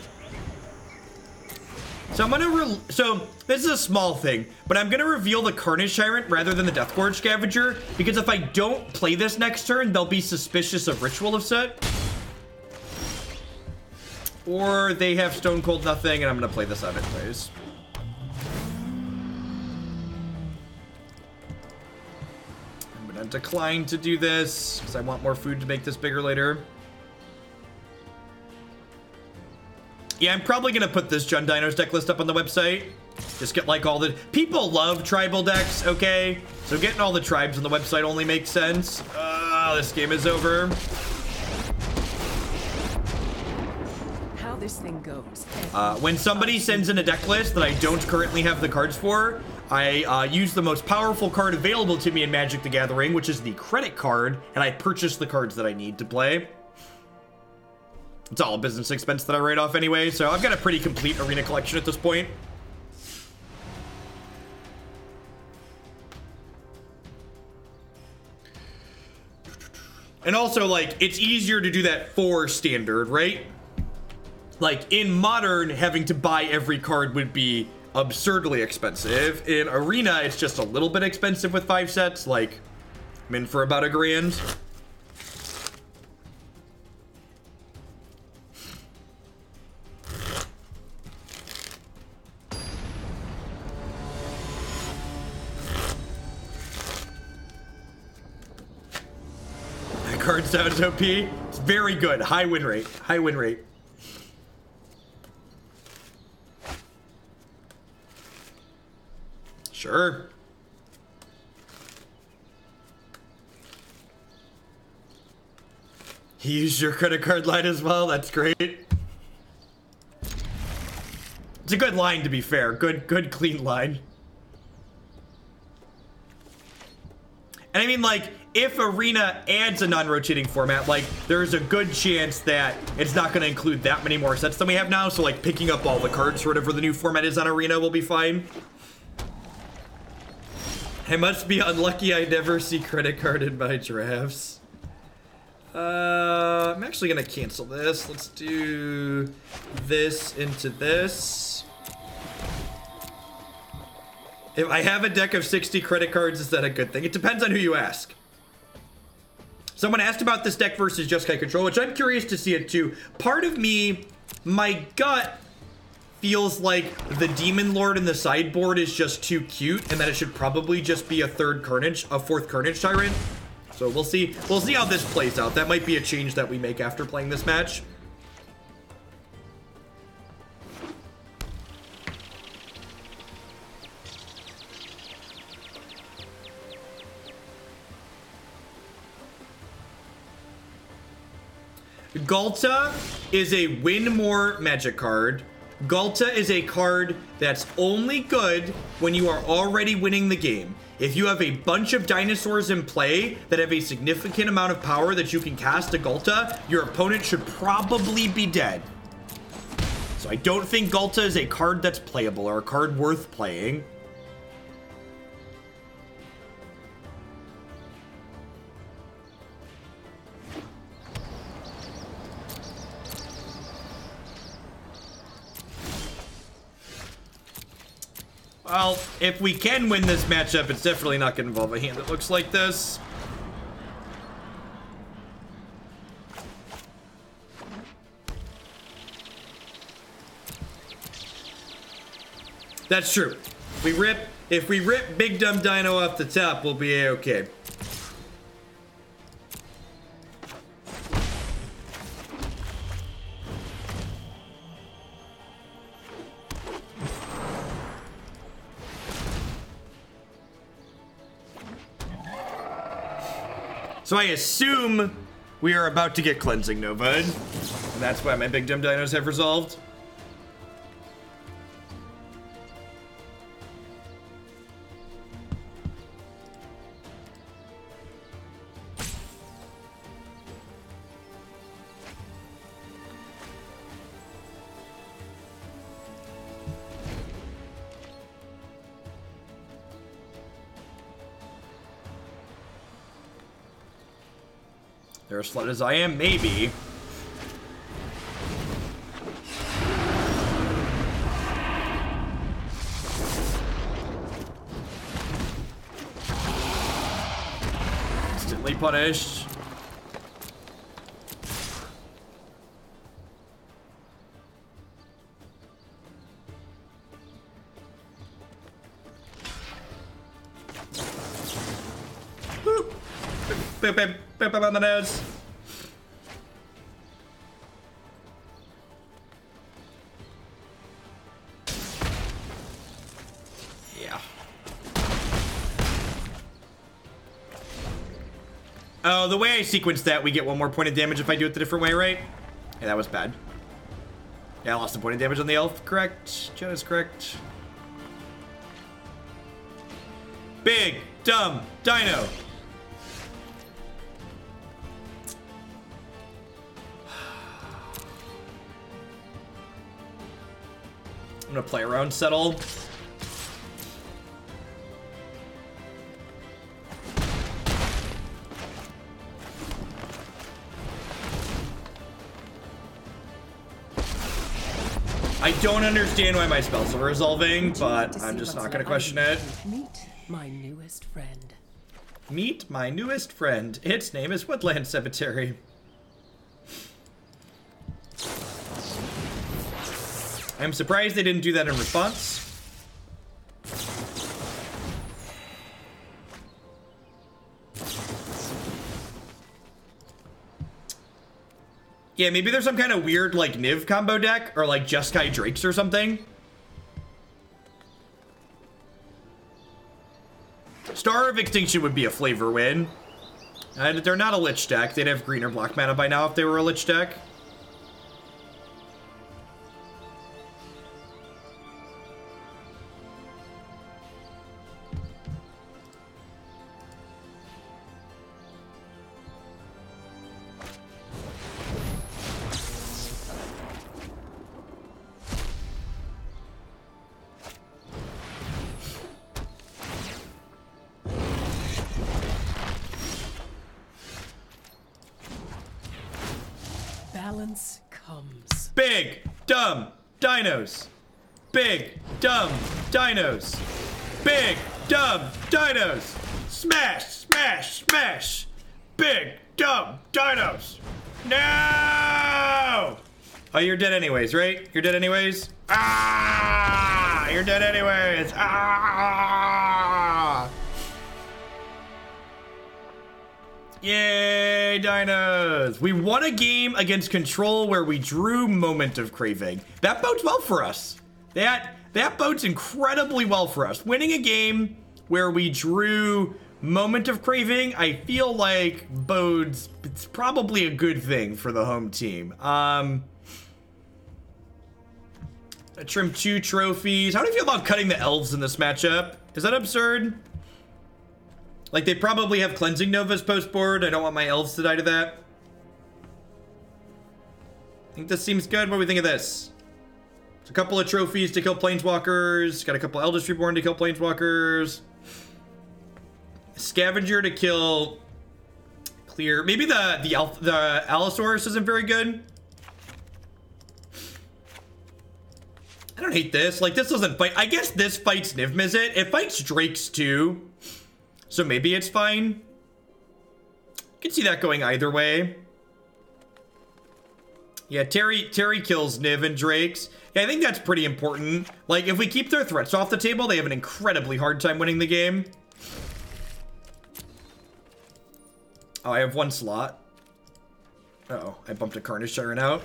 So I'm gonna so this is a small thing, but I'm gonna reveal the Carnage Tyrant rather than the Deathgorge Scavenger, because if I don't play this next turn, they'll be suspicious of Ritual of Soot. Or they have Stone Cold Nothing, and I'm gonna play this out anyways. I'm gonna decline to do this, because I want more food to make this bigger later. Yeah, I'm probably gonna put this Jund Dinos deck list up on the website. Just get like all the... People love tribal decks, okay? So getting all the tribes on the website only makes sense. This game is over.
this thing goes.
When somebody sends in a deck list that I don't currently have the cards for, I use the most powerful card available to me in Magic the Gathering, which is the credit card, and I purchase the cards that I need to play. It's all a business expense that I write off anyway, so I've got a pretty complete arena collection at this point. And also, like, it's easier to do that for standard, right? Like, in Modern, having to buy every card would be absurdly expensive. In Arena, it's just a little bit expensive with 5 sets. Like, I'm in for about $1,000. Card sounds OP. It's very good. High win rate. High win rate. Sure. You used your credit card line as well. That's great. It's a good line, to be fair. Good, clean line. And I mean, like, if Arena adds a non-rotating format, like, there's a good chance that it's not going to include that many more sets than we have now. So, like, picking up all the cards for whatever the new format is on Arena will be fine. I must be unlucky I never see credit card in my drafts. I'm actually going to cancel this. Let's do this into this. If I have a deck of 60 credit cards, is that a good thing? It depends on who you ask. Someone asked about this deck versus Jeskai control, which I'm curious to see it too. Part of me, my gut feels like the Demon Lord in the sideboard is just too cute and that it should probably just be a fourth Carnage Tyrant. So we'll see. We'll see how this plays out. That might be a change that we make after playing this match. Ghalta is a win more Magic card. Ghalta is a card that's only good when you are already winning the game. If you have a bunch of dinosaurs in play that have a significant amount of power that you can cast a Ghalta, your opponent should probably be dead. So I don't think Ghalta is a card that's playable or a card worth playing. Well, if we can win this matchup, it's definitely not going to involve a hand that looks like this. That's true. If we rip Big Dumb Dino off the top, we'll be A-okay. So I assume we are about to get Cleansing Nova, and that's why my Big Dumb Dinos have resolved. They're as slut as I am, maybe. Instantly punished. Boop. Boop, boop. Bip on the nose. Yeah. Oh, the way I sequenced that, we get one more point of damage if I do it the different way, right? Yeah, that was bad. Yeah, I lost some pointing damage on the elf. Correct. Jen is correct. Big, dumb, dino. I'm gonna play around, settle. I don't understand why my spells are resolving, but I'm just not gonna question it.
Meet my newest friend.
Meet my newest friend. Its name is Woodland Cemetery. I'm surprised they didn't do that in response. Yeah, maybe there's some kind of weird, like, Niv combo deck, or, like, Jeskai Drakes or something. Star of Extinction would be a flavor win. They're not a Lich deck. They'd have green or black mana by now if they were a Lich deck.
Balance comes.
Big, dumb, dinos. Big, dumb, dinos. Big, dumb, dinos. Smash, smash, smash. Big, dumb, dinos. No! Oh, you're dead anyways, right? You're dead anyways? Ah! You're dead anyways. Ah! Yay, dinos! We won a game against Control where we drew Moment of Craving. That bodes well for us. That bodes incredibly well for us. Winning a game where we drew Moment of Craving, I feel like bodes, it's probably a good thing for the home team. I trimmed 2 trophies. How do you feel about cutting the elves in this matchup? Is that absurd? Like, they probably have Cleansing Novas post-board. I don't want my elves to die to that. I think this seems good. What do we think of this? It's a couple of trophies to kill Planeswalkers. Got a couple Eldest Reborn to kill Planeswalkers. Scavenger to kill clear. Maybe the Allosaurus isn't very good. I don't hate this. Like, this doesn't fight. I guess this fights Niv Mizzet. It fights Drakes too. So maybe it's fine. You can see that going either way. Yeah, Terry kills Niv and Drakes. Yeah, I think that's pretty important. Like, if we keep their threats off the table, they have an incredibly hard time winning the game. Oh, I have 1 slot. Uh-oh, I bumped a Carnage Tyrant out.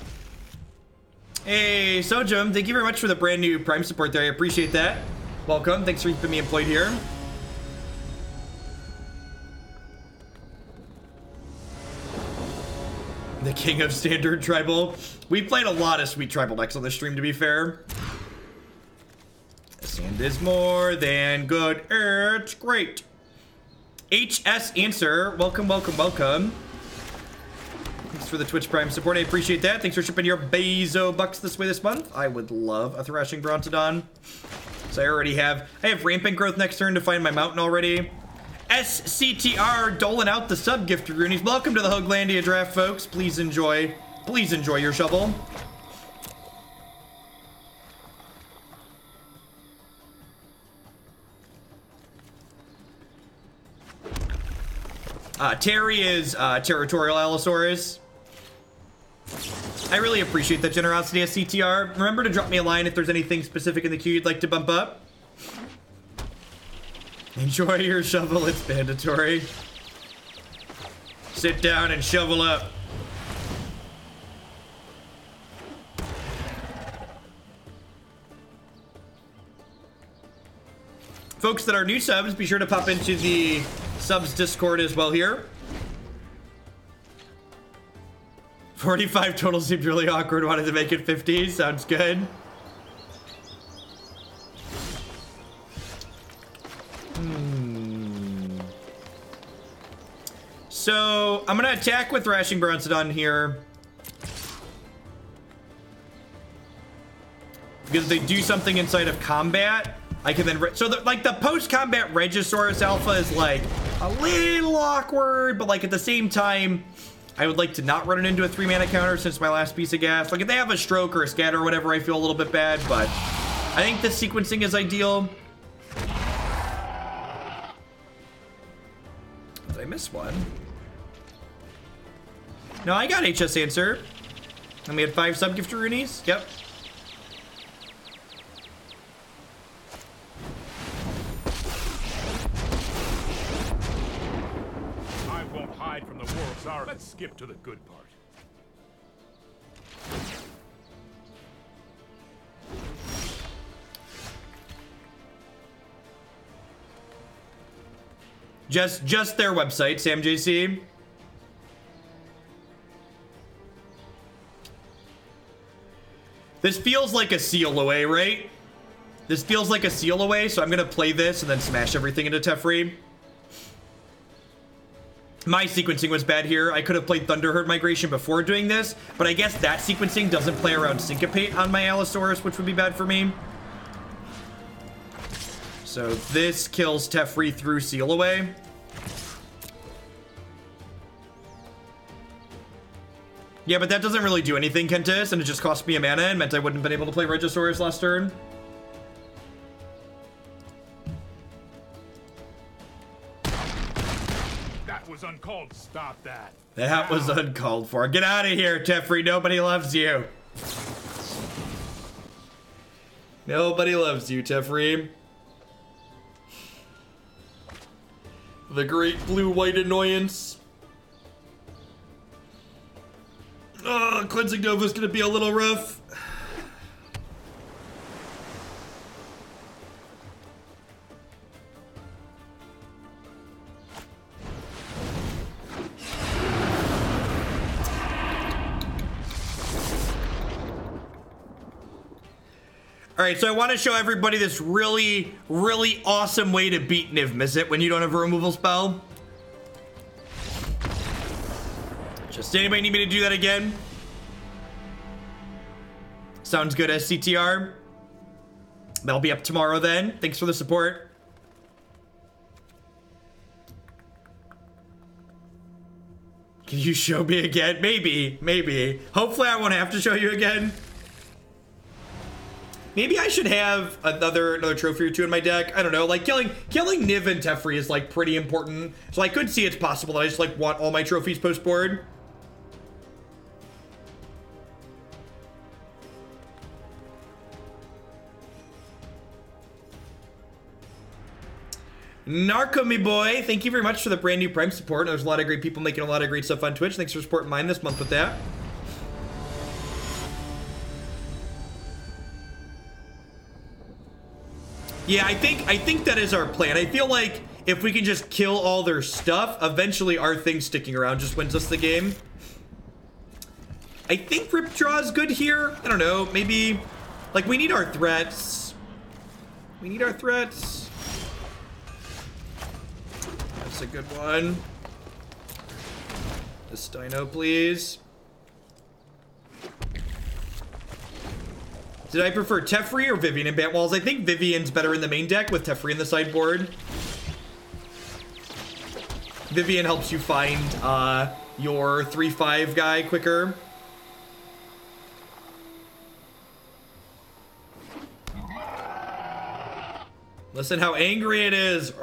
Hey, Sojum, thank you very much for the brand new Prime support there. I appreciate that. Welcome. Thanks for keeping me employed here. The king of standard tribal. We played a lot of sweet tribal decks on the stream, to be fair. Sand is more than good. It's great. HS Answer. Welcome, welcome, welcome. Thanks for the Twitch Prime support. I appreciate that. Thanks for shipping your Bezo bucks this way this month. I would love a Thrashing Brontodon. So I have Rampant Growth next turn to find my mountain already. SCTR doling out the sub gift roonies. Welcome to the Hoaglandia draft, folks. Please enjoy your shovel. Terry is Territorial Allosaurus. I really appreciate that generosity, SCTR. Remember to drop me a line if there's anything specific in the queue you'd like to bump up. Enjoy your shovel, it's mandatory. Sit down and shovel up. Folks that are new subs, be sure to pop into the subs Discord as well here. 45 total seemed really awkward. Wanted to make it 50. Sounds good. So I'm gonna attack with Thrashing Brontodon here, because if they do something inside of combat, I can then so like the post-combat Regisaur Alpha is like a little awkward, but like at the same time, I would like to not run it into a 3-mana counter since my last piece of gas. Like if they have a stroke or a scatter or whatever, I feel a little bit bad, but I think this sequencing is ideal. Did I miss one? No, I got HS Answer. And we had 5 Subgift Ruinies. Yep.
I won't hide from the world's art. Let's skip to the good part.
Just their website, SamJC. This feels like a seal away, right? This feels like a seal away, so I'm gonna play this and then smash everything into Teferi. My sequencing was bad here. I could have played Thunderherd Migration before doing this, but I guess that sequencing doesn't play around Syncopate on my Allosaurus, which would be bad for me. So this kills Teferi through seal away. Yeah, but that doesn't really do anything, Kentis, and it just cost me a mana and meant I wouldn't have been able to play Regisaurus last turn.
That was uncalled. Stop that.
That was uncalled for. Get out of here, Teferi. Nobody loves you. Nobody loves you, Teferi. The great blue-white annoyance. Cleansing Nova's gonna be a little rough. All right, so I want to show everybody this really, really awesome way to beat Niv Mizzet when you don't have a removal spell. Just anybody need me to do that again? Sounds good, SCTR. That'll be up tomorrow then. Thanks for the support. Can you show me again? Maybe, maybe. Hopefully I won't have to show you again. Maybe I should have another trophy or two in my deck. I don't know, like killing Niv and Teferi is like pretty important. So I could see it's possible that I just like want all my trophies post board. Narco, me boy, thank you very much for the brand new Prime support. There's a lot of great people making a lot of great stuff on Twitch. Thanks for supporting mine this month with that. Yeah, I think that is our plan. I feel like if we can just kill all their stuff, eventually our thing sticking around just wins us the game. I think Ripjaw is good here. I don't know, maybe, like, we need our threats. We need our threats. That's a good one. This Dino, please. Did I prefer Teferi or Vivien in Bantwalls? I think Vivien's better in the main deck with Teferi in the sideboard. Vivien helps you find your 3/5 guy quicker. Listen how angry it is.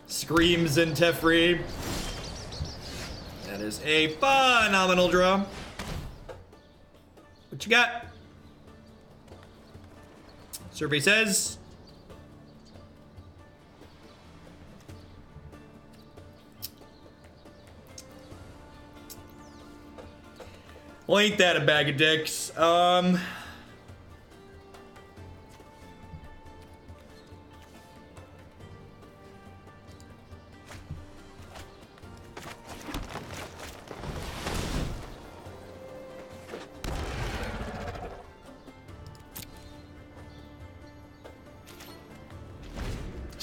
Screams in Teferi. That is a phenomenal draw. What you got? Survey says. Well, ain't that a bag of dicks?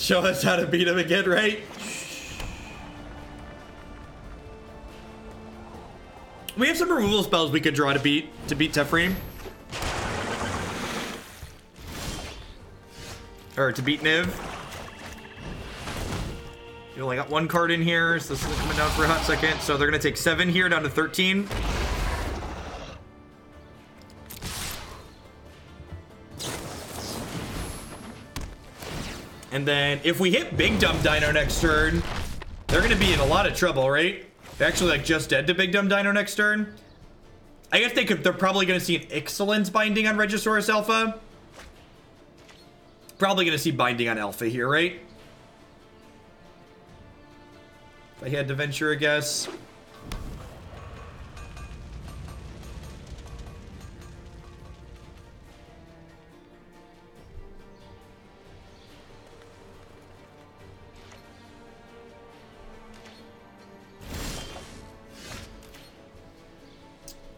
Show us how to beat him again, right? We have some removal spells we could draw to beat Tefreen. Or to beat Niv. You only got one card in here, so this is coming down for a hot second. So they're gonna take 7 here down to 13. And then if we hit Big Dumb Dino next turn, they're gonna be in a lot of trouble, right? They're actually like just dead to Big Dumb Dino next turn. I guess they're probably gonna see an Excellence binding on Regisaur Alpha. Probably gonna see binding on Alpha here, right? If I had to venture a guess.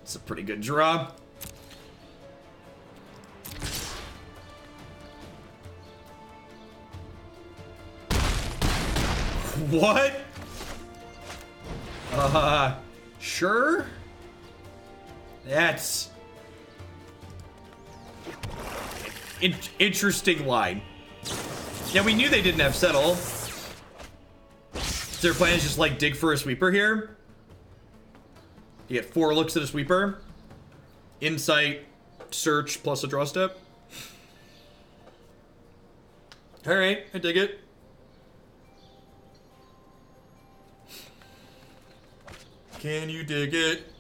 It's a pretty good draw. What? Sure? That's... interesting line. Yeah, we knew they didn't have Settle. Their plan is just like dig for a sweeper here. You get 4 looks at a sweeper. Insight, search, plus a draw step. Alright, I dig it. Can you dig it?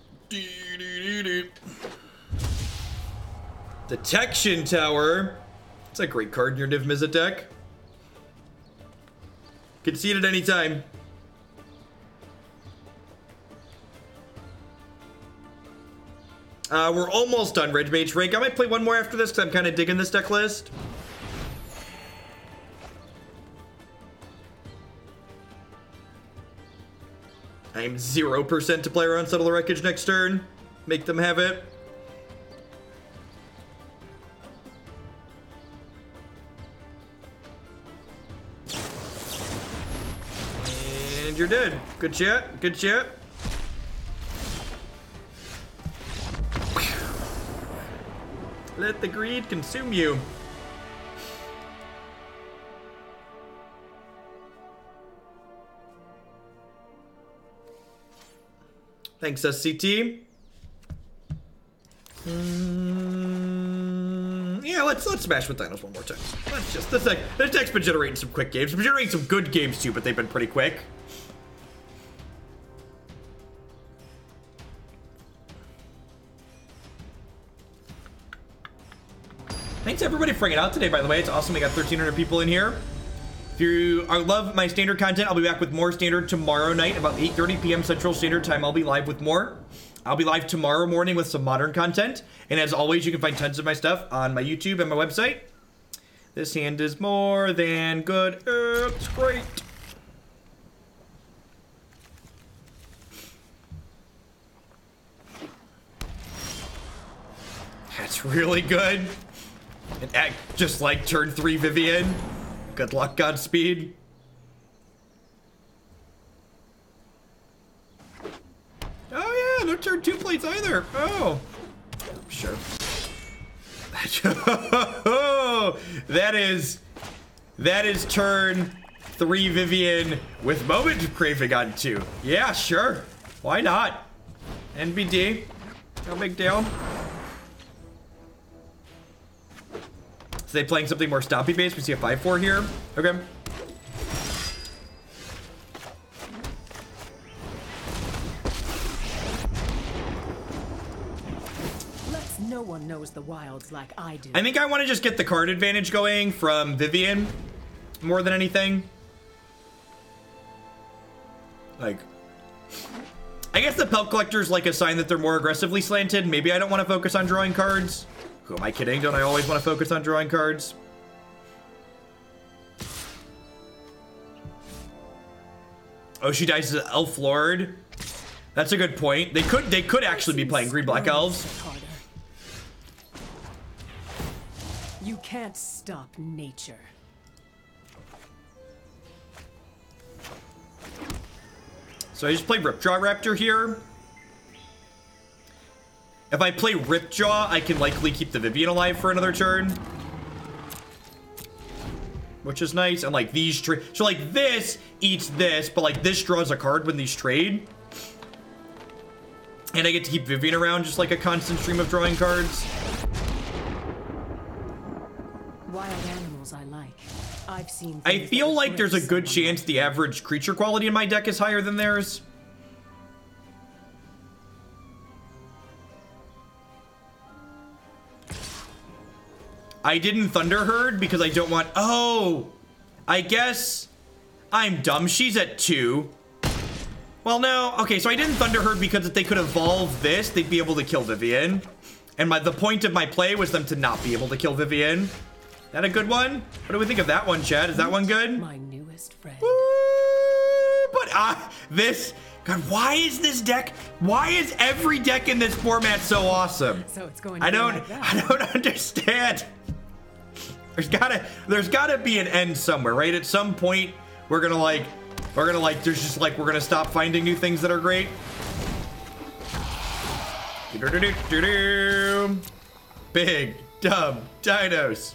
Detection Tower. It's a great card in your Niv Mizzet deck. Can see it at any time. We're almost done Reg Mage rank. I might play one more after this because I'm kind of digging this deck list. I'm 0% to play around Settle the Wreckage next turn. Make them have it. And you're dead. Good chat. Good chat. Let the greed consume you. Thanks, SCT. Yeah, let's smash with Dinos one more time. Let's just this deck's been generating some quick games. It's been generating some good games too, but they've been pretty quick. Thanks everybody for hanging out today, by the way. It's awesome we got 1,300 people in here. If you love my standard content, I'll be back with more standard tomorrow night, about 8:30 p.m. Central Standard Time. I'll be live with more. I'll be live tomorrow morning with some modern content. And as always, you can find tons of my stuff on my YouTube and my website. This hand is more than good. It's great. That's really good. And act just like turn 3 Vivien. Good luck, Godspeed. Oh yeah, no turn 2 plates either. Oh, sure. that is turn 3 Vivien with Moment of Craving on 2. Yeah, sure. Why not? NBD. No big deal. So they playing something more Stompy based. We see a 5/4 here. Okay.
No one knows the wilds like I do.
I think I want to just get the card advantage going from Vivien more than anything. Like, I guess the Pelt Collector's like a sign that they're more aggressively slanted. Maybe I don't want to focus on drawing cards. Who am I kidding? Don't I always want to focus on drawing cards? Oh, she dies as an Elf Lord. That's a good point. They could actually be playing Green Black Elves.
You can't stop nature.
So I just play Ripjaw Raptor here. If I play Ripjaw, I can likely keep the Vivien alive for another turn. Which is nice. And like these trade. So like this eats this, but like this draws a card when these trade. And I get to keep Vivien around just like a constant stream of drawing cards.
Wild animals I like. I've seen.
I feel like there's a good chance the average creature quality in my deck is higher than theirs. I didn't Thunderherd because I don't want... Oh! I guess I'm dumb. She's at 2. Well, no. Okay, so I didn't Thunderherd because if they could evolve this, they'd be able to kill Vivien. And the point of my play was them to not be able to kill Vivien. That a good one? What do we think of that one, Chad? Is that one good?
My newest friend.
Woo! But this... God, why is this deck... Why is every deck in this format so awesome?
So it's going to
I don't understand. There's gotta be an end somewhere, right? At some point, we're gonna stop finding new things that are great. Big, dumb dinos.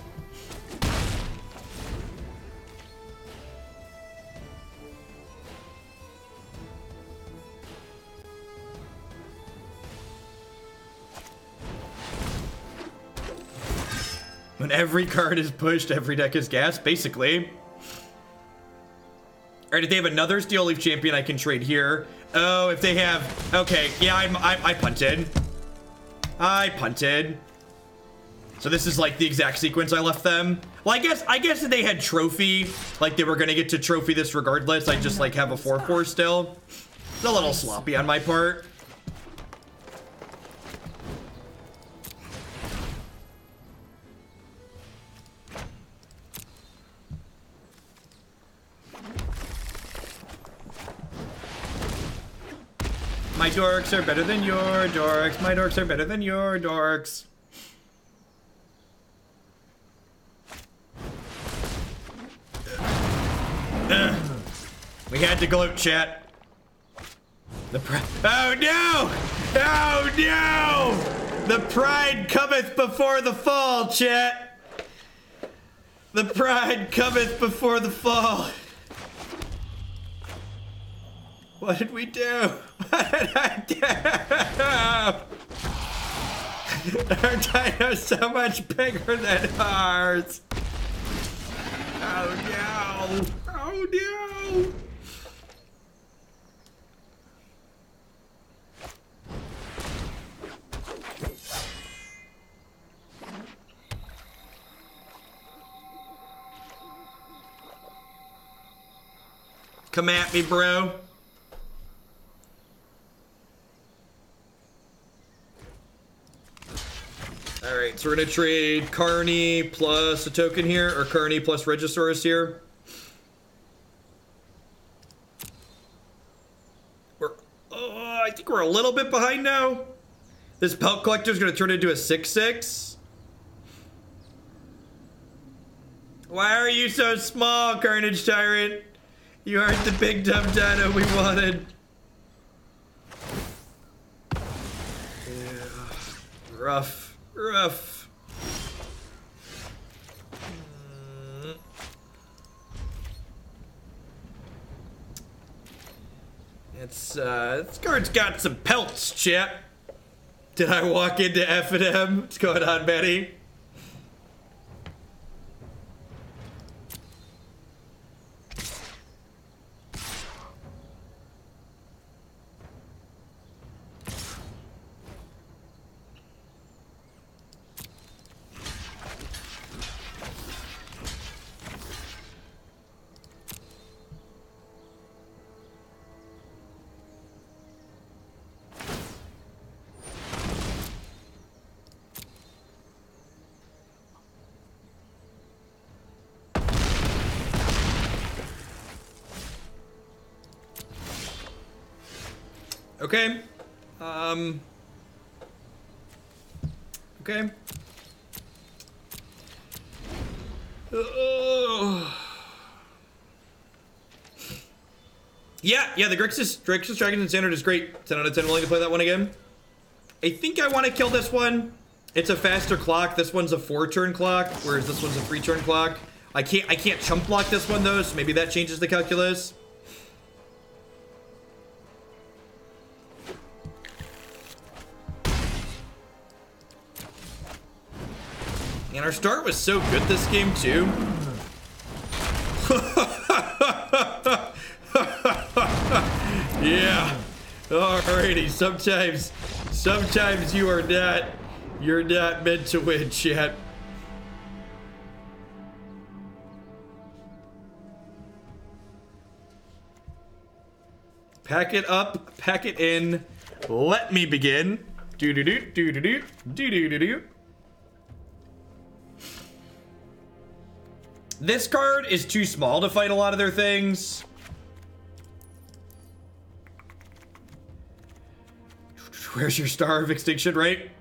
When every card is pushed, every deck is gassed, basically. All right, if they have another Steel Leaf Champion, I can trade here. Oh, if they have... Okay, yeah, I punted. I punted. So this is like the exact sequence I left them. Well, I guess if they had Trophy, like they were gonna get to Trophy this regardless, I just like have a 4/4 still. It's a little sloppy on my part. My dorks are better than your dorks. My dorks are better than your dorks. We had to gloat, chat. Oh no! Oh no! The pride cometh before the fall, chat. The pride cometh before the fall. What did we do? What did I do? Our dino's so much bigger than ours. Oh no. Oh no. Come at me, bro. Alright, so we're gonna trade Carney plus a token here, or Carney plus Regisaur here. I think we're a little bit behind now. This Pelt Collector is gonna turn into a 6/6. Why are you so small, Carnage Tyrant? You aren't the big dumb dino we wanted. Yeah, rough. Rough. This card's got some pelts, chat. Did I walk into F&M? What's going on, Betty? Okay. Okay. Yeah, the Grixis Dragons and Standard is great. 10 out of 10 willing to play that one again. I think I want to kill this one. It's a faster clock. This one's a 4-turn clock, whereas this one's a 3-turn clock. I can't chump block this one though, so maybe that changes the calculus. And our start was so good this game too. Yeah. Alrighty. Sometimes you're not meant to win, chat. Pack it up, pack it in. Let me begin. Do. This card is too small to fight a lot of their things. Where's your Star of Extinction, right?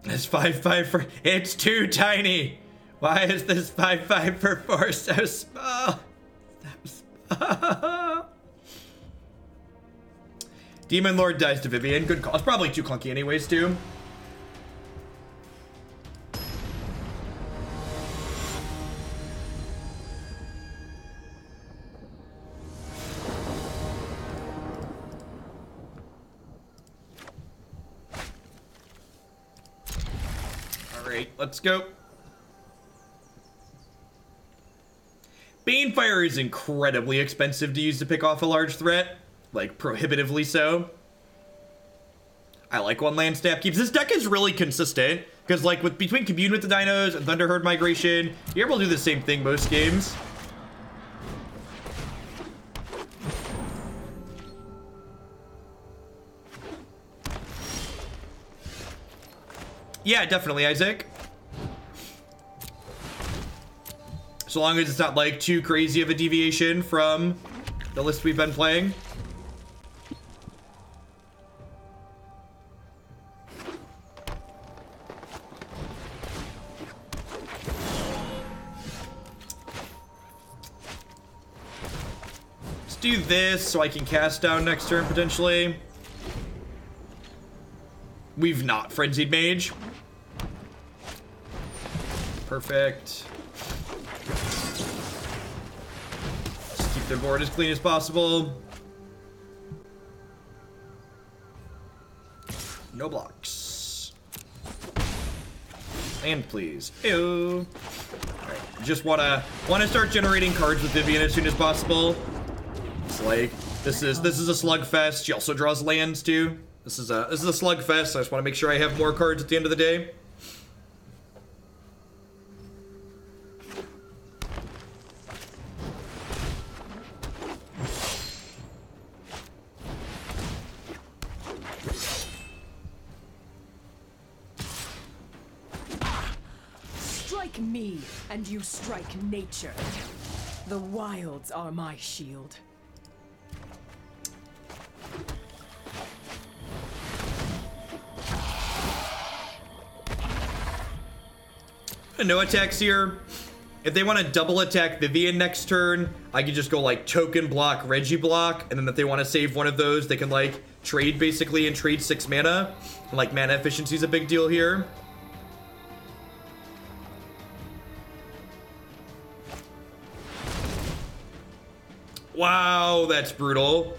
It's 5/5 for... It's too tiny. Why is this 5/5 for 4 so small? Demon Lord dies to Vivien. Good call. It's probably too clunky anyways, too. Alright, let's go. Banefire is incredibly expensive to use to pick off a large threat. Like, prohibitively so. I like one land snap keeps. This deck is really consistent. Because, like, between Commune with the Dinos and Thunderherd Migration, you're able to do the same thing most games. Yeah, definitely, Isaac. So long as it's not, like, too crazy of a deviation from the list we've been playing. Let's do this so I can cast down next turn, potentially. We've not Frenzied Mage. Perfect. Just keep their board as clean as possible. No blocks. And please. Ew. Alright. Just wanna start generating cards with Vivien as soon as possible. It's like this is a slugfest. She also draws lands too. This is a slugfest. I just want to make sure I have more cards at the end of the day.
Strike me, and you strike nature. The wilds are my shield.
No attacks here. If they want to double attack Vivien next turn, I can just go like token block, Regi block, and then if they want to save one of those, they can like trade basically and trade 6 mana. And, like mana efficiency is a big deal here. Wow, that's brutal.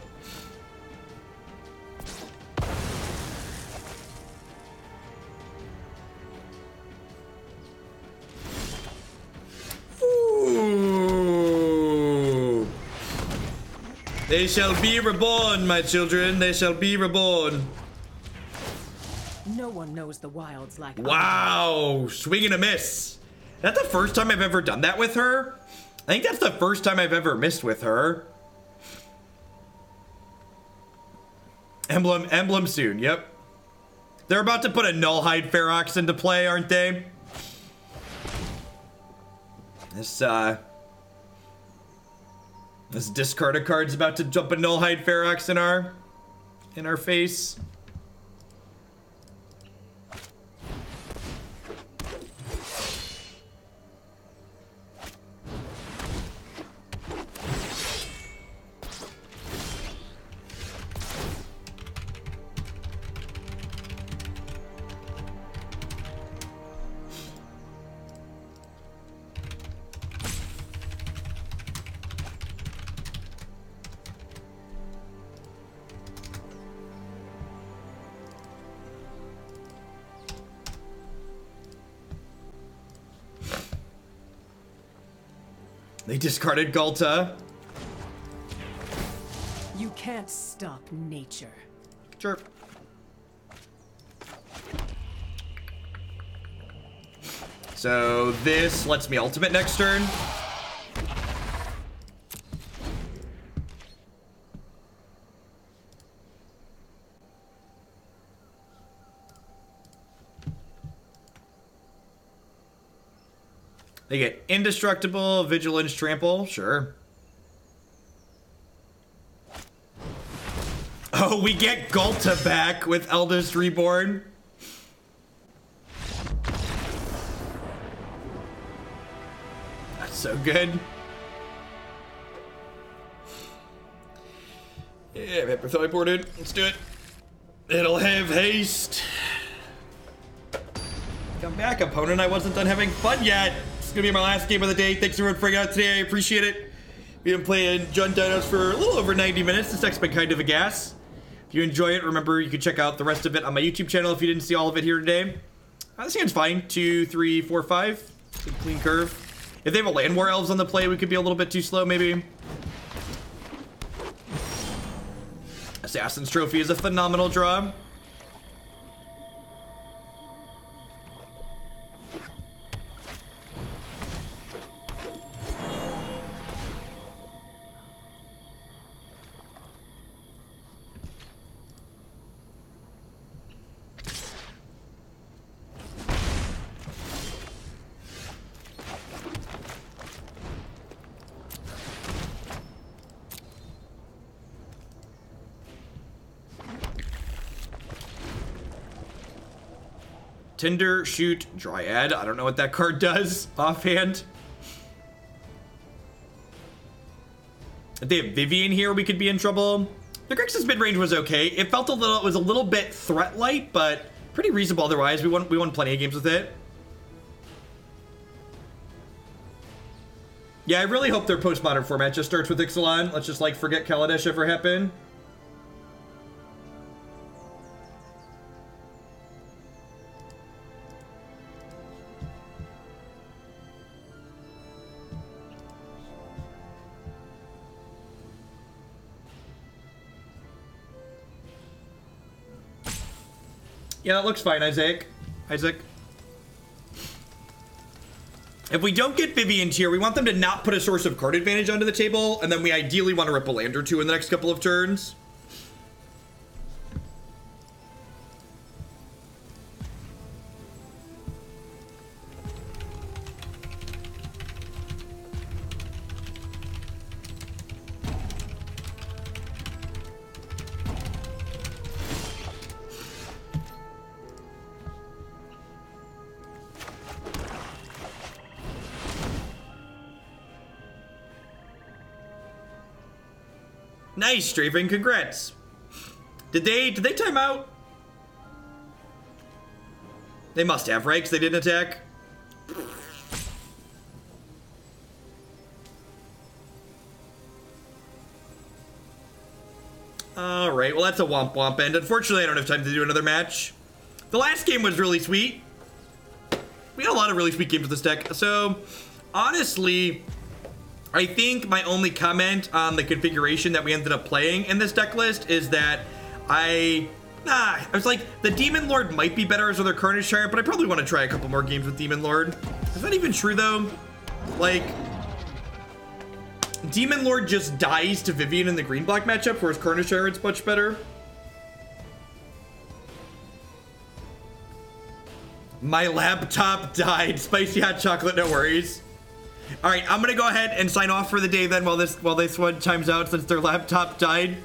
Ooh. They shall be reborn, my children. They shall be reborn.
No one knows the wilds like
Wow, swing and a miss. That's the first time I've ever done that with her. I think that's the first time I've ever missed with her. Emblem soon, yep. They're about to put a Nullhide Ferox into play, aren't they? This discard of card's about to jump a Nullhide Ferox in our face. They discarded Ghalta.
You can't stop nature.
Sure. So this lets me ultimate next turn. They get Indestructible, Vigilance, Trample, sure. Oh, we get Ghalta back with Eldest Reborn. That's so good. Yeah, Hypnothoi boarded. Let's do it. It'll have haste. Come back, opponent. I wasn't done having fun yet. It's gonna be my last game of the day. Thanks everyone for hanging out today. I appreciate it. We've been playing Jund Dinos for a little over 90 minutes. This deck's been kind of a gas. If you enjoy it, remember you can check out the rest of it on my YouTube channel if you didn't see all of it here today. This hand's fine. 2, 3, 4, 5. Good clean curve. If they have a Llanowar Elves on the play, we could be a little bit too slow, maybe. Assassin's Trophy is a phenomenal draw. Tinder, Shoot, Dryad. I don't know what that card does offhand. If they have Vivien here, we could be in trouble. The Grixis mid-range was okay. It felt it was a little bit threat light, but pretty reasonable otherwise. We won plenty of games with it. Yeah, I really hope their postmodern format just starts with Ixalan. Let's just like forget Kaladesh ever happened. Yeah, that looks fine, Isaac. If we don't get Vivien here, we want them to not put a source of card advantage onto the table, and then we ideally want to rip a land or two in the next couple of turns. Nice, Strafing, congrats. Did they time out? They must have, right? Because they didn't attack. Alright, well that's a womp womp end. Unfortunately, I don't have time to do another match. The last game was really sweet. We had a lot of really sweet games with this deck. So, honestly, I think my only comment on the configuration that we ended up playing in this deck list is that I was like, the Demon Lord might be better as other Carnage Tyrant, but I probably want to try a couple more games with Demon Lord. Is that even true though? Like, Demon Lord just dies to Vivien in the green-black matchup, whereas Carnage Tyrant's much better. My laptop died. Spicy hot chocolate, no worries. All right, I'm gonna go ahead and sign off for the day then while this one times out since their laptop died.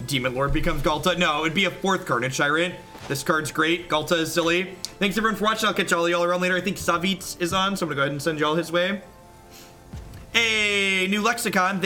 Demon Lord becomes Ghalta. No, it would be a 4th Carnage Tyrant. This card's great. Ghalta is silly. Thanks everyone for watching. I'll catch all y'all around later. I think Savitz is on, so I'm gonna go ahead and send y'all his way. Hey, new lexicon.